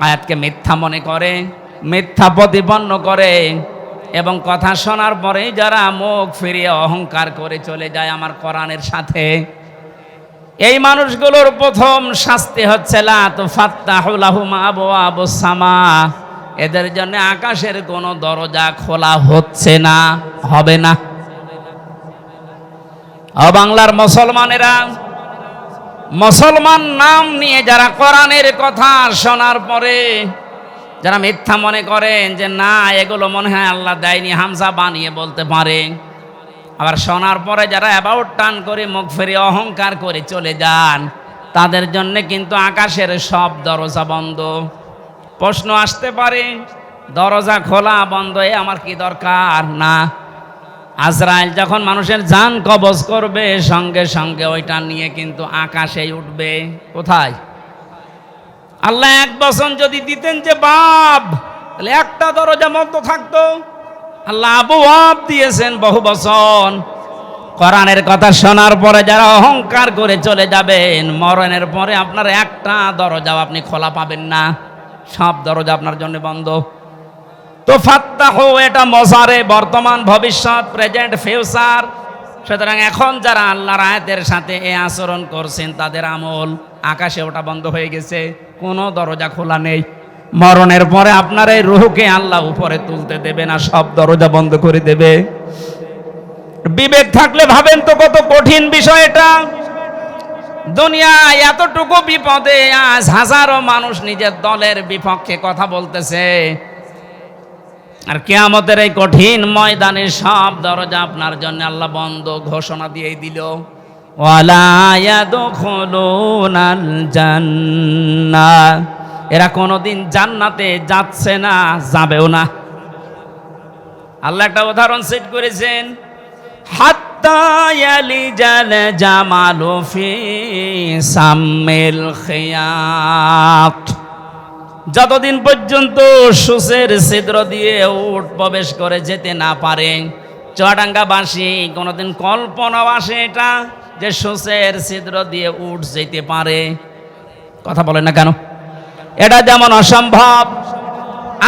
Speaker 1: আয়াতকে মিথ্যা মনে করে, মিথ্যা প্রতিপন্ন করে এবং কথা শোনার পরে যারা মুখ ফিরিয়ে অহংকার করে চলে যায় আমার কোরআনের সাথে, এই মানুষগুলোর প্রথম শাস্তি হচ্ছে লা তুফাত্তাহু লাহুম আবওয়াবুস সামা। এদের জন্য আকাশের কোনো দরজা খোলা হচ্ছে না, হবে না। ও বাংলার মুসলমানেরা, মুসলমান নাম নিয়ে যারা কোরআনের কথা শোনার পরে যারা মিথ্যা মনে করেন যে না এগুলো মনে হয় আল্লাহ দেয়নি, হামজা বানিয়ে বলতে পারে, আবার শোনার পরে যারা অ্যাবাউট টান করে মুখ ফিরে অহংকার করে চলে যান, তাদের জন্য কিন্তু আকাশের সব দরজা বন্ধ। প্রশ্ন আসতে পারে দরজা খোলা বন্ধ এ আমার কি দরকার? না, আজরাইল যখন মানুষের জান কবজ করবে সঙ্গে সঙ্গে ওইটা নিয়ে কিন্তু আকাশে উঠবে। কোথায়? আল্লাহ 1 বছর যদি দিতেন যে বাপ, তাহলে একটা দরজা বন্ধ থাকতো। আল্লাহ আবওয়াব দিয়েছেন বহু বছর। কোরআনের কথা শোনার পরে যারা অহংকার করে চলে যাবেন, মরণের পরে আপনার একটা দরজাও আপনি খোলা পাবেন না, সব দরজা আপনার জন্য বন্ধ। তো ফাত্তাহু এটা মজারে, বর্তমান, ভবিষ্যৎ, প্রেজেন্ট, ফিউচার। সুতরাং এখন যারা আল্লাহর আয়াতের সাথে এই আচরণ করছেন তাদের আমল আকাশে ওটা বন্ধ হয়ে গেছে, কোনো দরজা খোলা নেই। মরণের পরে আপনার এই রূহকে আল্লাহ উপরে তুলতে দেবে না, সব দরজা বন্ধ করে দেবে। বিবেক থাকলে ভাবেন তো কত কঠিন বিষয় এটা। দুনিয়ায় এতটুকু বিপদে আজ হাজারো মানুষ নিজের দলের বিপক্ষে কথা বলতেছে, আর কিয়ামতের এই কঠিন ময়দানে সব দরজা আপনার জন্য আল্লাহ বন্ধ ঘোষণা দিয়েই দিল। ওয়ালা ইয়াদখুলুনাল জান্নাহ, এরা কোনোদিন জান্নাতে যাচ্ছে না, যাবেও না। আল্লাহ একটা উদাহরণ সেট করেছেন, হাত্তা ইয়ালিজাল জামালু ফি সাম্মিল খিয়াত, যতদিন পর্যন্ত সূচের ছিদ্র দিয়ে উট প্রবেশ করে যেতে না পারে। চুয়াডাঙ্গাবাসী কোনোদিন কল্পনাও আসে এটা যে সূচের ছিদ্র দিয়ে উট যেতে পারে? কথা বলেন না কেন? এটা যেমন অসম্ভব,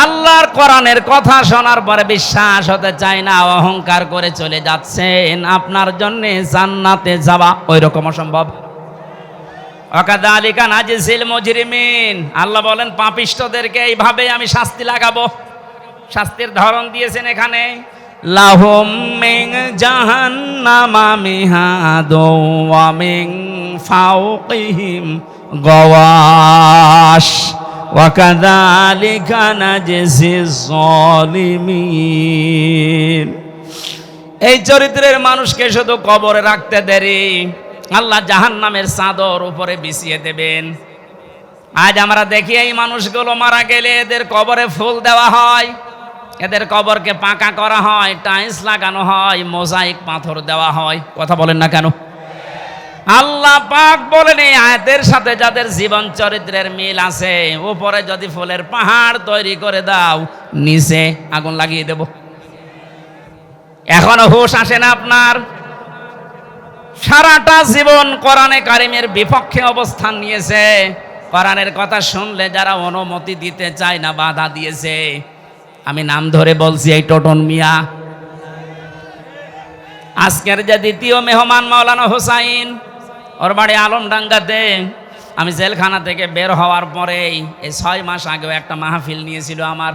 Speaker 1: আল্লাহর কোরআনের কথা শোনার পরে বিশ্বাস হতে চায় না, অহংকার করে চলে যাচ্ছেন আপনার জন্য জান্নাতে যাওয়া ওই রকম অসম্ভব। ওয়াকাযালিকা নাজিজিল মুজরিমিন, আল্লাহ বলেন পাপিষ্ঠদেরকে এইভাবে আমি শাস্তি লাগাবো। শাস্তির ধরন দিয়েছেন এখানে, লাহুম মিন জাহান্নামা মিহাদু ওয়া মিন ফাওকিহিম গাওয়াশ ওয়াকাযালিকা নাজিজিজ যালিমিন। এই চরিত্রের মানুষকে শুধু কবরে রাখতে দেরি, আল্লাহ জাহান্নামের চাদর উপরে বিছিয়ে দেবেন। আজ আমরা দেখি এই মানুষগুলো মারা গেলে এদের কবরে ফুল দেওয়া হয়, এদের কবরকে পাকা করা হয়, টাইলস লাগানো হয়, মোজাইক পাথর দেওয়া হয়। কথা বলেন না কেন? আল্লাহ পাক বলেন এই আয়াতের সাথে যাদের জীবন চরিত্রের মিল আছে, উপরে যদি ফুলের পাহাড় তৈরি করে দাও, নিচে আগুন লাগিয়ে দেব। এখনো হুঁশ আসে না আপনার? সারাটা জীবন কোরআনে কারিমের বিপক্ষে অবস্থান নিয়েছে, কোরআনের কথা শুনলে যারা অনুমতি দিতে চায় না, বাধা দিয়েছে। আমি নাম ধরে বলছি, এই টোটন মিয়া। আজকের যে দ্বিতীয় মেহমান মাওলানা হোসাইন, ওর বাড়ি আলমডাঙ্গাতে। আমি জেলখানা থেকে বের হওয়ার পরেই এই 6 মাস আগেও একটা মাহফিল নিয়েছিল আমার,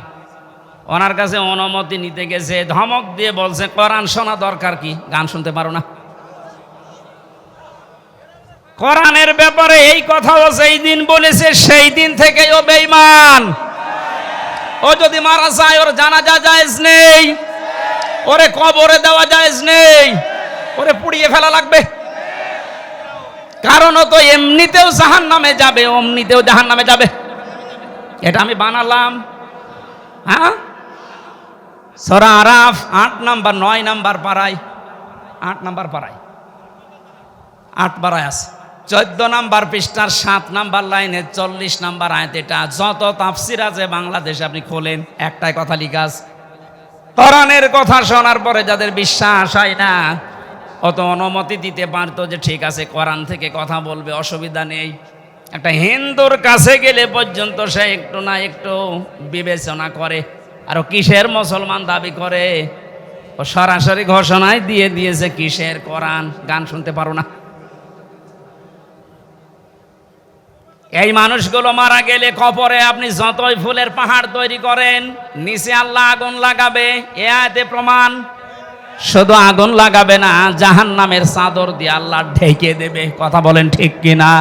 Speaker 1: ওনার কাছে অনুমতি নিতে গেছে, ধমক দিয়ে বলছে কোরআন শোনা দরকার কি, গান শুনতে পারো না? কোরআনের ব্যাপারে এই কথাও যেই দিন বলেছে সেই দিন থেকেই ও বেঈমান। ও যদি মারা যায় ওর জানাজা জায়েজ নেই, ওরে কবরে দেওয়া জায়েজ নেই, ওরে পুড়িয়ে ফেলা লাগবে। কারণ ও তো এমনিতেও জাহান্নামে যাবে, অমনিতেও জাহান্নামে যাবে। এটা আমি বানালাম। হ্যাঁ, সূরা আরাফ 8 নাম্বার 9 নাম্বার পারায়, 8 নাম্বার পারায় 8 পারায় আছে, 14 নাম্বার পৃষ্ঠার 7 নাম্বার লাইনে 40 নাম্বার আয়াত। এটা যত তাফসির আছে বাংলাদেশে আপনি খোলেন, একটাই কথা লিখা আছে, কোরআনের কথা শোনার পরে যাদের বিশ্বাস হয় না, অত অনুমতি দিতে পারতো যে ঠিক আছে কোরআন থেকে কথা বলবে, অসুবিধা নেই। একটা হিন্দুর কাছে গেলে পর্যন্ত সে একটু না একটু বিবেচনা করে, আর কিসের মুসলমান দাবি করে? ও সরাসরি ঘোষণায় দিয়ে দিয়েছে কিসের কোরআন, গান শুনতে পারো না। এই মানুষগুলো মারা গেলে কবরে আপনি যতই ফুলের পাহাড় তৈরি করেন, নিচে আল্লাহ আগুন লাগাবে। এ আয়াতে প্রমাণ। শুধু আগুন লাগাবে না, জাহান্নামের চাদর দিয়ে আল্লাহ ঢেকে দেবে। কথা বলেন ঠিক কিনা?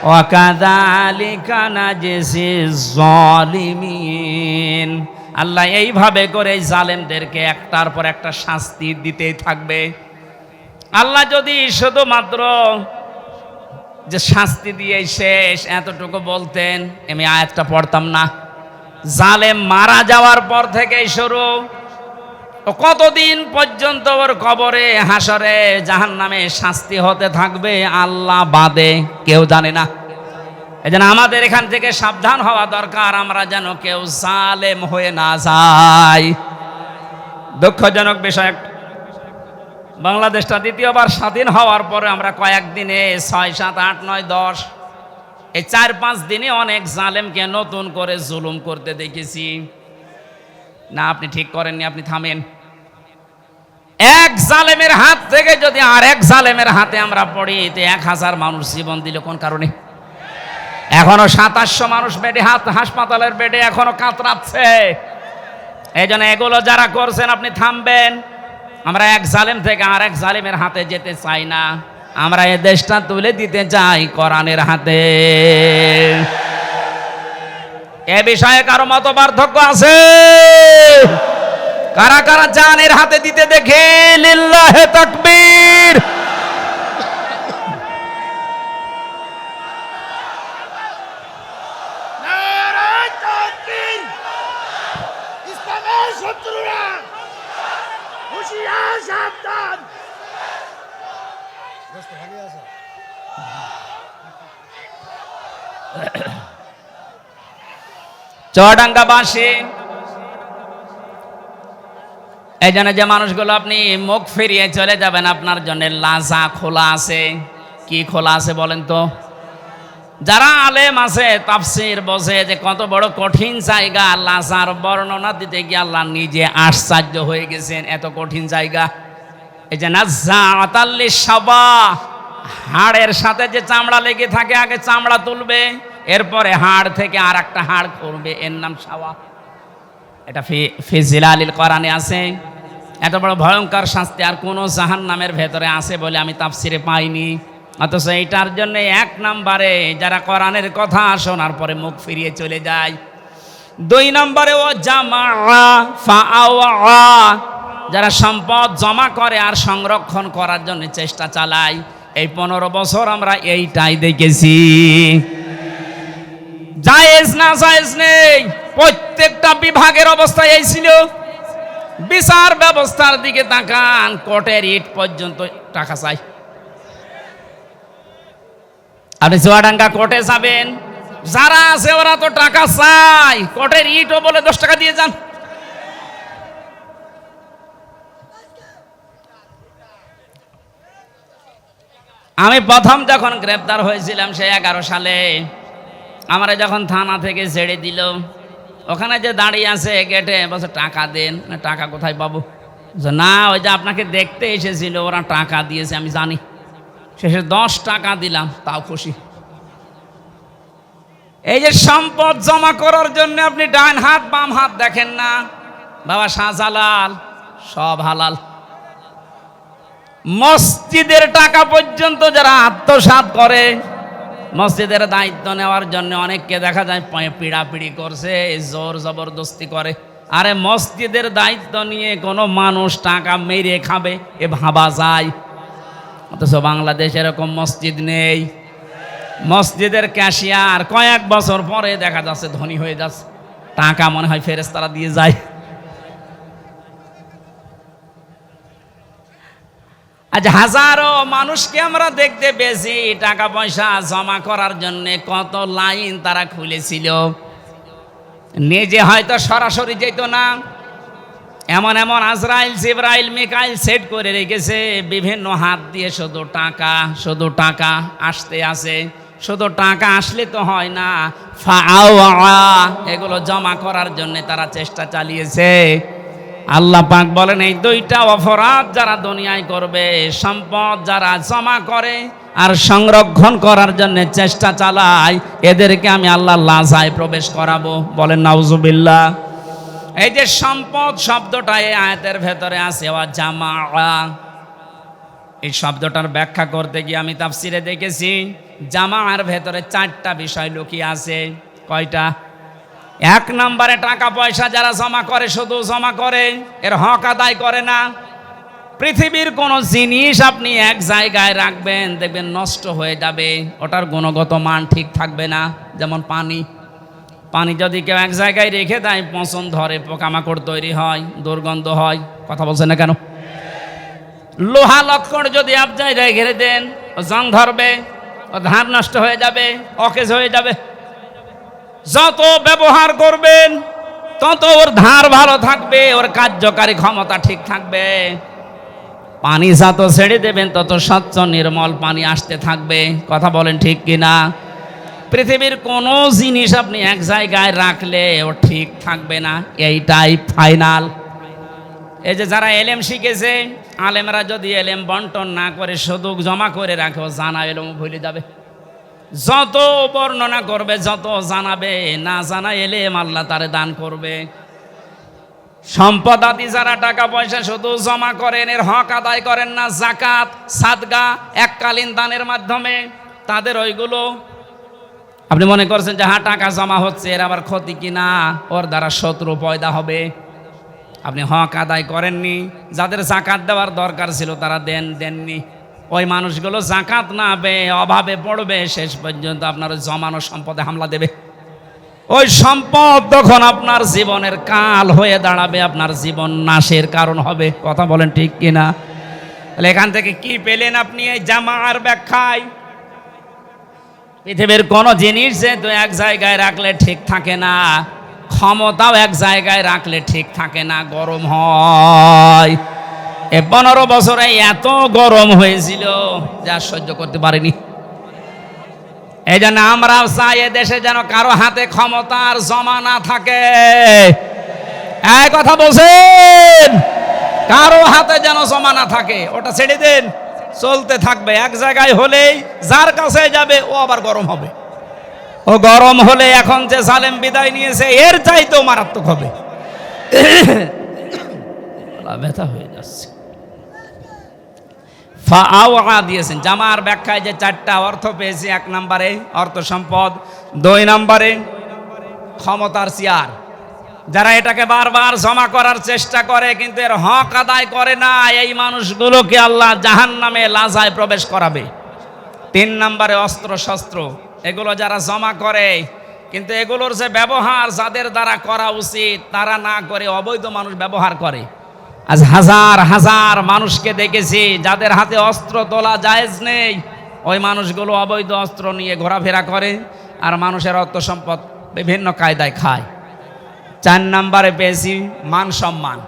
Speaker 1: ওয়াকাযালিকা নাজিজিজ যালিমিন, আল্লাহ এইভাবে করে জালেমদেরকে একটার পর একটা শাস্তি দিতেই থাকবে। আল্লাহ যদি শুধুমাত্র যে শাস্তি দিয়ে শেষ এতটুকু বলতেন, আমি আয়াতটা পড়তাম না। জালেম মারা যাওয়ার পর থেকেই শুরু, ও কতদিন পর্যন্ত ওর কবরে হাসরে জাহান্নামে শাস্তি হতে থাকবে আল্লাহ বাদে কেউ জানে না। এজন্য আমাদের এখান থেকে সাবধান হওয়া দরকার, আমরা যেন কেউ জালেম হয়ে না যাই। দুঃখজনক বিষয়, বাংলাদেশটা দ্বিতীয়বার স্বাধীন হওয়ার পরে আমরা কয়েকদিনে 6, 7, 8, 9, 10 এই 4-5 দিনে অনেক জালেমকে নতুন করে জুলুম করতে দেখেছি। না আপনি ঠিক করেননি, আপনি থামেন। এক জালেমের হাত থেকে যদি আর এক জালেমের হাতে আমরা পড়ি, তো 1000 মানুষ জীবন দিল কোন কারণে? এখনো 2700 মানুষ বেডে, হাসপাতালের বেডে এখনো কাতরাচ্ছে। এই জন্য এগুলো যারা করছেন আপনি থামবেন। আমরা এক জালেম থেকে আর এক জালেমের হাতে যেতে চাই না, আমরা এই দেশটা তুলে দিতে চাই কোরআনের হাতে। এ বিষয়ে কারো মত পার্থক্য আছে? কারা কারা জানের হাতে দিতে দেখে লিল্লাহে তাকবীর।
Speaker 3: নারায়ে তাকবীর। ইসলামের শত্রুরা হুঁশিয়ার, সাবধান।
Speaker 1: চুয়াডাঙ্গাবাসী, এই জন্য যে মানুষগুলো আপনি মুখ ফিরিয়ে চলে যাবেন, আপনার জন্য লাজা খোলা আছে। কি খোলা আছে বলেন তো? যারা আলেম আছে, তাফসীর বোঝে যে কত বড় কঠিন জায়গা। লাজার বর্ণনা দিতে গিয়ে আল্লাহ নিজে আশ্চর্য হয়ে গেছেন, এত কঠিন জায়গা। এই যে নাজ্জাআতাল লিশাবা, হাড়ের সাথে যে চামড়া লেগে থাকে, আগে চামড়া তুলবে, এরপরে হাড় থেকে আর একটা হাড় করবে, এর নাম শাওয়া। এটা ফি জিলালিল কোরআনে আছে। এত বড় ভয়ঙ্কর শাস্তি আর কোন জাহান্নামের ভেতরে আছে বলে আমি তাফসিরে পাইনি। অথচ এইটার জন্য 1 নম্বরে যারা কোরআনের কথা শোনার পরে মুখ ফিরিয়ে চলে যায়। 2 নম্বরে ও জামা ফাআওয়া, যারা সম্পদ জমা করে আর সংরক্ষণ করার জন্য চেষ্টা চালায়। এই 15 বছর আমরা এইটাই দেখেছি। জায়েজ না জায়েজ নেই, প্রত্যেকটা বিভাগের অবস্থা এই ছিল। বিচার ব্যবস্থার দিকে তাকান, কোর্টের ইট পর্যন্ত টাকা চাই। আপনি চুয়াডাঙ্গা কোর্টে যাবেন, যারা আছে ওরা তো টাকা চাই, কোর্টের ইটও বলে 10 টাকা দিয়ে যান। আমি প্রথম যখন গ্রেপ্তার হয়েছিলাম সে 11 সালে, আমারে যখন থানা থেকে ছেড়ে দিল, ওখানে যে দাঁড়িয়ে আছে গেটে, বলছে টাকা দেন। টাকা কোথায় পাবো? না, ওই যে আপনাকে দেখতে এসেছিল, ওরা টাকা দিয়েছে, আমি জানি। শেষে 10 টাকা দিলাম, তাও খুশি। এই যে সম্পদ জমা করার জন্য আপনি ডান হাত বাম হাত দেখেন না, বাবা শাহজালাল সব হালাল। মসজিদের টাকা পর্যন্ত যারা আত্মসাৎ করে, মসজিদের দায়িত্ব নেওয়ার জন্য অনেককে দেখা যায় পিড়াপিড়ি করছে, জোর জবরদস্তি করে। আরে মসজিদের দায়িত্ব নিয়ে কোনো মানুষ টাকা মেরে খাবে এ ভাবা যায়? অথচ বাংলাদেশ এরকম মসজিদ নেই। মসজিদের ক্যাশিয়ার কয়েক বছর পরে দেখা যাচ্ছে ধনী হয়ে যাচ্ছে, টাকা মনে হয় ফেরেশতারা দিয়ে যায়। আজ হাজারো মানুষকে আমরা দেখতে পেয়েছি টাকা পয়সা জমা করার জন্য কত লাইন তারা খুলেছিল। নিজে হয়তো সরাসরি যেত না, এমন এমন আজরাইল, জিবরাইল, মিকাইল সেট করে রেখেছে, বিভিন্ন হাত দিয়ে শুধু টাকা আসতে আসে। শুধু টাকা আসলে তো হয় না, এগুলো জমা করার জন্য তারা চেষ্টা চালিয়েছে। আল্লাহ পাক বলেন এই 2টা অপরাধ যারা দুনিয়ায় করবে, সম্পদ যারা জমা করে আর সংরক্ষণ করার জন্য চেষ্টা চালায়, এদেরকে আমি আল্লাহ লাজায় প্রবেশ করাবো। বলেন নাউজুবিল্লাহ। এই যে সম্পদ শব্দটা এই আয়াতের ভেতরে আছে, ওয়া জামা, এই শব্দটার ব্যাখ্যা করতে গিয়ে আমি তাফসিরে দেখেছি জামার ভেতরে 4টা বিষয় লুকিয়ে আছে। কয়টা? 1 নম্বরে টাকা পয়সা যারা জমা করে, শুধু জমা করে, এর হক আদায় করে না। পৃথিবীর কোনো জিনিস আপনি এক জায়গায় রাখবেন, দেখবেন নষ্ট হয়ে যাবে, ওটার গুণগত মান ঠিক থাকবে না। যেমন পানি যদি কেউ এক জায়গায় রেখে দেয়, পচন ধরে, পোকামাকড় তৈরি হয়, দুর্গন্ধ হয়। কথা বলছেন না কেন? লোহা লক্কড় যদি এক জায়গায় ঘিরে দেন, ও জং ধরবে, ও ধার নষ্ট হয়ে যাবে, অকেজ হয়ে যাবে। যত ব্যবহার করবেন তত ওর ধার ভালো থাকবে, ওর কার্যকারী ক্ষমতা ঠিক থাকবে। পানি যত ছেড়ে দেবেন তত স্বচ্ছ নির্মল পানি আসতে থাকবে। কথা বলেন ঠিক কিনা? পৃথিবীর কোনো জিনিস আপনি এক জায়গায় রাখলে ও ঠিক থাকবে না, এইটাই ফাইনাল। এই যে যারা এলেম শিখেছে, আলেমরা যদি এলেম বন্টন না করে শুধু জমা করে রাখে, ও জানা এলেম ভুলে যাবে। যত বর্ণনা করবে, যত জানাবে, না জানা এলেম আল্লাহ তারে দান করবে। সম্পদ আদি যারা টাকা পয়সা শুধু জমা করেন, এর হক আদায় করেন না, জাকাত সাদগা এককালীন দানের মাধ্যমে, তাদের ওইগুলো আপনি মনে করছেন যে হ্যাঁ টাকা জমা হচ্ছে, এর আবার ক্ষতি কিনা, ওর দ্বারা শত্রু পয়দা হবে। আপনি হক আদায় করেননি, যাদের জাকাত দেওয়ার দরকার ছিল তারা দেননি। ওই মানুষগুলো জাকাত না পেয়ে অভাবে পড়বে, শেষ পর্যন্ত আপনার জমানো সম্পদে হামলা দেবে। ওই সম্পদ তখন আপনার জীবনের কাল হয়ে দাঁড়াবে, আপনার জীবন নাশের কারণ হবে। কথা বলেন ঠিক কিনা? তাহলে এখান থেকে কি পেলেন আপনি এই জামার ব্যাখ্যায়? পৃথিবীর কোন জিনিস যেহেতু এক জায়গায় রাখলে ঠিক থাকে না, ক্ষমতাও এক জায়গায় রাখলে ঠিক থাকে না, গরম হয়। 15 বছরে এত গরম হয়েছিল যা সহ্য করতে পারিনি। এই জন্য আমরাও চাই এ দেশে যেন কারো হাতে ক্ষমতার জমা না থাকে। এই কথা বলছেন, কারো হাতে যেন জমা না থাকে, ওটা ছেড়ে দেন, চলতে থাকবে। এক জায়গায় হলেই যার কাছে যাবে ও আবার গরম হবে। ও গরম হলে এখন যে জালেম বিদায় নিয়েছে এর চাইতেও মারাত্মক হবে। ব্যথা হয়ে যাচ্ছে। দিয়েছেন জামার ব্যাখ্যায় যে 4টা অর্থ পেয়েছি। 1 নম্বরে অর্থ সম্পদ, 2 নম্বরে ক্ষমতার চেয়ার। যারা এটাকে বারবার জমা করার চেষ্টা করে কিন্তু এর হক আদায় করে না, এই মানুষগুলোকে আল্লাহ জাহান্নামে লাজায় প্রবেশ করাবে। 3 নম্বরে অস্ত্র শস্ত্র, এগুলো যারা জমা করে কিন্তু এগুলোর যে ব্যবহার যাদের দ্বারা করা উচিত তারা না করে অবৈধ মানুষ ব্যবহার করে। আজ হাজার হাজার মানুষকে দেখেছি যাদের হাতে অস্ত্র তোলা জায়েজ নেই, ওই মানুষগুলো অবৈধ অস্ত্র নিয়ে ঘোরাফেরা করে আর মানুষের অর্থ সম্পদ বিভিন্ন কায়দায় খায়। 4 নম্বরে পেয়েছি মান সম্মান।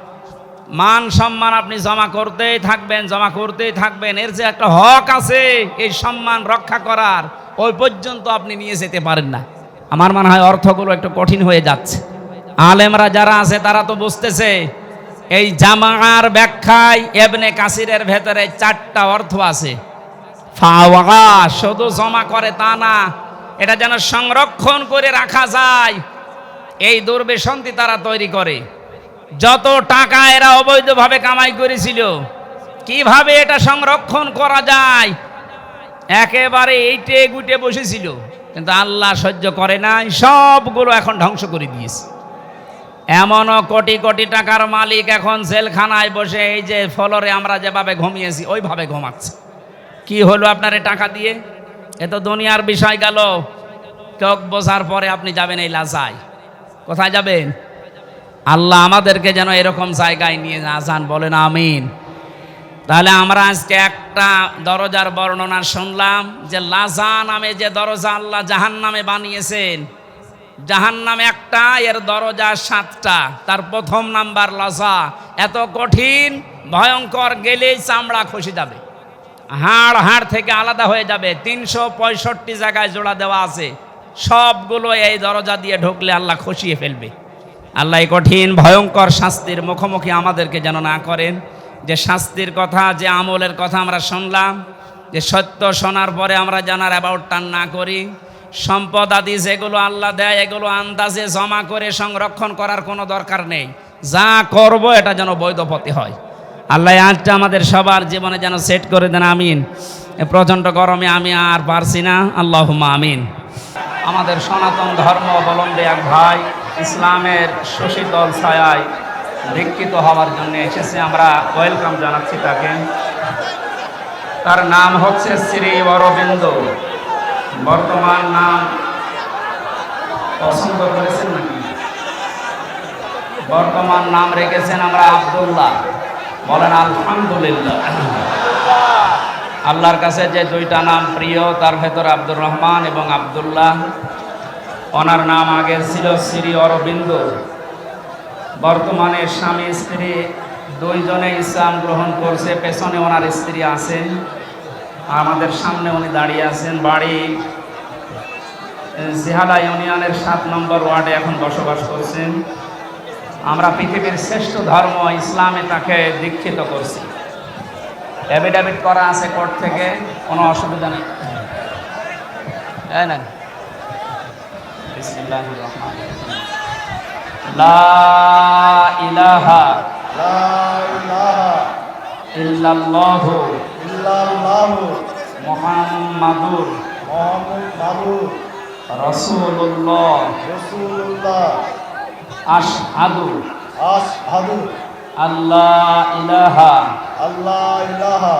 Speaker 1: মান সম্মান আপনি জমা করতেই থাকবেন, জমা করতেই থাকবেন। এর যে একটা হক আছে এই সম্মান রক্ষা করার, ওই পর্যন্ত আপনি নিয়ে যেতে পারেন না। আমার মনে হয় অর্থগুলো একটু কঠিন হয়ে যাচ্ছে। আলেমরা যারা আছে তারা তো বুঝতেছে। এই জামার ব্যাখ্যায় ইবনে কাসিরের ভেতরে 4টা অর্থ আছে। ফাওয়া, শুধু জমা করে তা না, এটা যেন সংরক্ষণ করে রাখা যায়, এই দুর্বিসন্ধি তারা তৈরি করে। যত টাকা এরা অবৈধভাবে কামাই করেছিল, কিভাবে এটা সংরক্ষণ করা যায় একেবারে এইটে গুটে বসেছিল, কিন্তু আল্লাহ সহ্য করে নাই, সবগুলো এখন ধ্বংস করে দিয়েছে। এমনও কোটি কোটি টাকার মালিক এখন জেলখানায় বসে এই যে ফ্লোরে আমরা যেভাবে ঘুমিয়েছি ওইভাবে ঘুমাচ্ছে। কি হলো আপনার এই টাকা দিয়ে? এ তো দুনিয়ার বিষয় গেল। চোখ বোঝার পরে আপনি যাবেন এই লাজায়। কোথায় যাবেন? আল্লাহ আমাদেরকে যেন এরকম জায়গায় নিয়ে না যান, বলেন আমিন। তাহলে আমরা আজকে একটা দরজার বর্ণনা শুনলাম যে লাজা নামে যে দরজা আল্লাহ জাহান্নামে বানিয়েছেন। জাহান্নামে একটা, এর দরজা 7টা। তার 1ম নাম্বার লাজা, এত কঠিন ভয়ঙ্কর, গেলেই চামড়া খসে যাবে, হাড় থেকে আলাদা হয়ে যাবে। 365 জায়গায় জোড়া দেওয়া আছে, সবগুলো এই দরজা দিয়ে ঢুকলে আল্লাহ খসিয়ে ফেলবে। আল্লাহ এই কঠিন ভয়ঙ্কর শাস্তির মুখোমুখি আমাদেরকে যেন না করেন। যে শাস্তির কথা, যে আমলের কথা আমরা শুনলাম, যে সত্য শোনার পরে আমরা জানার অ্যাবাউট টান না করি। সম্পদ আদি যেগুলো আল্লাহ দেয় এগুলো আন্দাজে জমা করে সংরক্ষণ করার কোনো দরকার নেই। যা করব এটা যেন বৈধ পথে হয়। আল্লাহ আজটা আমাদের সবার জীবনে যেন সেট করে দেন, আমিন। এ প্রচণ্ড গরমে আমি আর পারছি না, আল্লাহুম্মা আমিন। আমাদের সনাতন ধর্ম অবলম্বী এক ভাই ইসলামের শশীতল ছায়ায় দীক্ষিত হওয়ার জন্য এসেছে, আমরা ওয়েলকাম জানাচ্ছি তাকে। তার নাম হচ্ছে শ্রী অরবিন্দ। বর্তমান নাম পছন্দ করেছেন নাকি? বর্তমান নাম রেখেছেন আমরা আব্দুল্লাহ। বলেন আলহামদুলিল্লাহ। আল্লাহর কাছে যে 2টা নাম প্রিয় তার ভেতর আব্দুর রহমান এবং আব্দুল্লাহ। ওনার নাম আগে ছিল শ্রী অরবিন্দ। বর্তমানে স্বামী স্ত্রী 2 জনে ইসলাম গ্রহণ করছে। পেছনে ওনার স্ত্রী আছেন, আমাদের সামনে উনি দাঁড়িয়ে আছেন। বাড়ি জিহালা ইউনিয়নের 7 নম্বর ওয়ার্ডে এখন বসবাস করছেন। আমরা পৃথিবীর শ্রেষ্ঠ ধর্ম ইসলামে তাকে দীক্ষিত করছি। অ্যাফিডেভিট করা আছে কোর্ট থেকে, কোনো অসুবিধা নেই। তাই না? বিসমিল্লাহির রহমানির রহিম। লা ইলাহা
Speaker 3: লা ইলাহা
Speaker 1: ইল্লাল্লাহু
Speaker 3: ইল্লাল্লাহু
Speaker 1: মুহাম্মাদুর
Speaker 3: মুহাম্মাদুর
Speaker 1: রাসূলুল্লাহ
Speaker 3: রাসূলুল্লাহ
Speaker 1: আশহাদু
Speaker 3: আশহাদু
Speaker 1: আল্লা ইলাহা
Speaker 3: আল্লা ইলাহা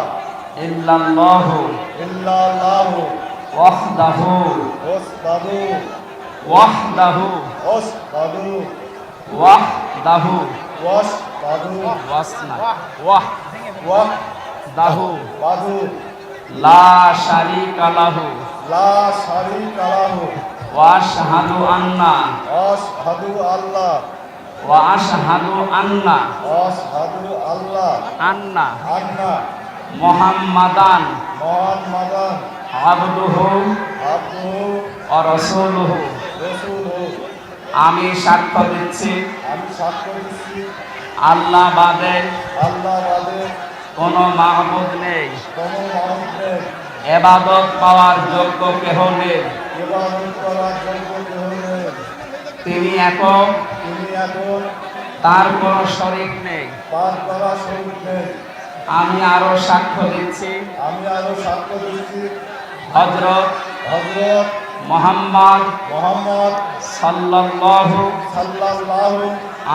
Speaker 1: ইল্লাল্লাহু
Speaker 3: ইল্লাল্লাহু
Speaker 1: ওয়াহদাহু
Speaker 3: ওয়াসদাদু
Speaker 1: ওয়াহদাহু
Speaker 3: ওয়াসদাদু
Speaker 1: ওয়াহদাহু
Speaker 3: ওয়াসদাদু
Speaker 1: ওয়াসনা ওয়াহদাহু
Speaker 3: ওয়াসদাদু
Speaker 1: লা শারীকা লাহু
Speaker 3: লা শারীকা লাহু
Speaker 1: ওয়া আশহাদু আন্না
Speaker 3: আশহাদু আল্লাহ
Speaker 1: ওয়া আশহাদু আন্না
Speaker 3: আশহাদু আল্লাহ
Speaker 1: আন্না
Speaker 3: আন্না
Speaker 1: মুহাম্মাদান
Speaker 3: মুহাম্মাদান
Speaker 1: আবদুহু
Speaker 3: আবদুহু
Speaker 1: ওয়া রাসূলুহু।
Speaker 3: রাসূলুহু।
Speaker 1: আমি সাক্ষ্য দিচ্ছি
Speaker 3: আমি সাক্ষ্য দিচ্ছি
Speaker 1: আল্লাহ বাদে
Speaker 3: আল্লাহ বাদে
Speaker 1: কোনো মাহবুদ নেই,
Speaker 3: কোনো মাবুদ নেই,
Speaker 1: ইবাদত পাওয়ার যোগ্য কেহ নেই।
Speaker 3: ইবাদত করার যোগ্য কেহ নেই।
Speaker 1: তিনি একক,
Speaker 3: তিনি এখন
Speaker 1: তার কোনো শরীক নেই।
Speaker 3: পার করা শরীর নেই।
Speaker 1: আমি আরো সাক্ষ্য দিচ্ছি
Speaker 3: আমি আরো সাক্ষ্য দিচ্ছি
Speaker 1: হযরত
Speaker 3: হযরত
Speaker 1: মুহাম্মদ
Speaker 3: মুহাম্মদ
Speaker 1: সাল্লাল্লাহু
Speaker 3: সাল্লাল্লাহু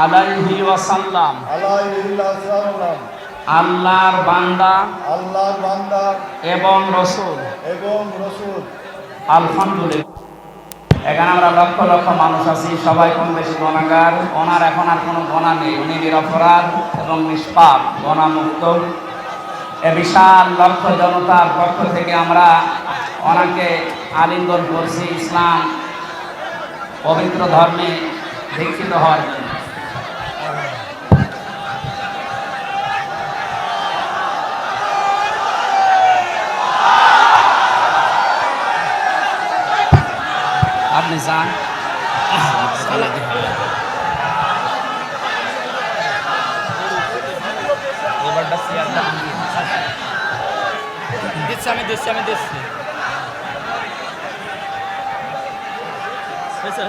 Speaker 1: আলাইহি ওয়াসাল্লাম
Speaker 3: আলাইহি ওয়াসাল্লাম
Speaker 1: আল্লাহর বান্দা
Speaker 3: আল্লাহর বান্দা
Speaker 1: এবং রাসূল।
Speaker 3: এবং রাসূল।
Speaker 1: আলহামদুলিল্লাহ। এখানে আমরা লক্ষ লক্ষ মানুষ আছি, সবাই কম বেশি গুনাহগার। ওনার এখন আর কোনো গুনাহ নেই, উনি নিরপরাধ এবং নিষ্পাপ, গুনাহমুক্ত। এ বিশাল লক্ষ জনতার পক্ষ থেকে আমরা ওনাকে আলিঙ্গন করছি ইসলাম পবিত্র ধর্মে দীক্ষিত হওয়ার জন্য। আপনি যান। এবারটা চেয়ারটা দিচ্ছি আমি দিচ্ছি হয়েছে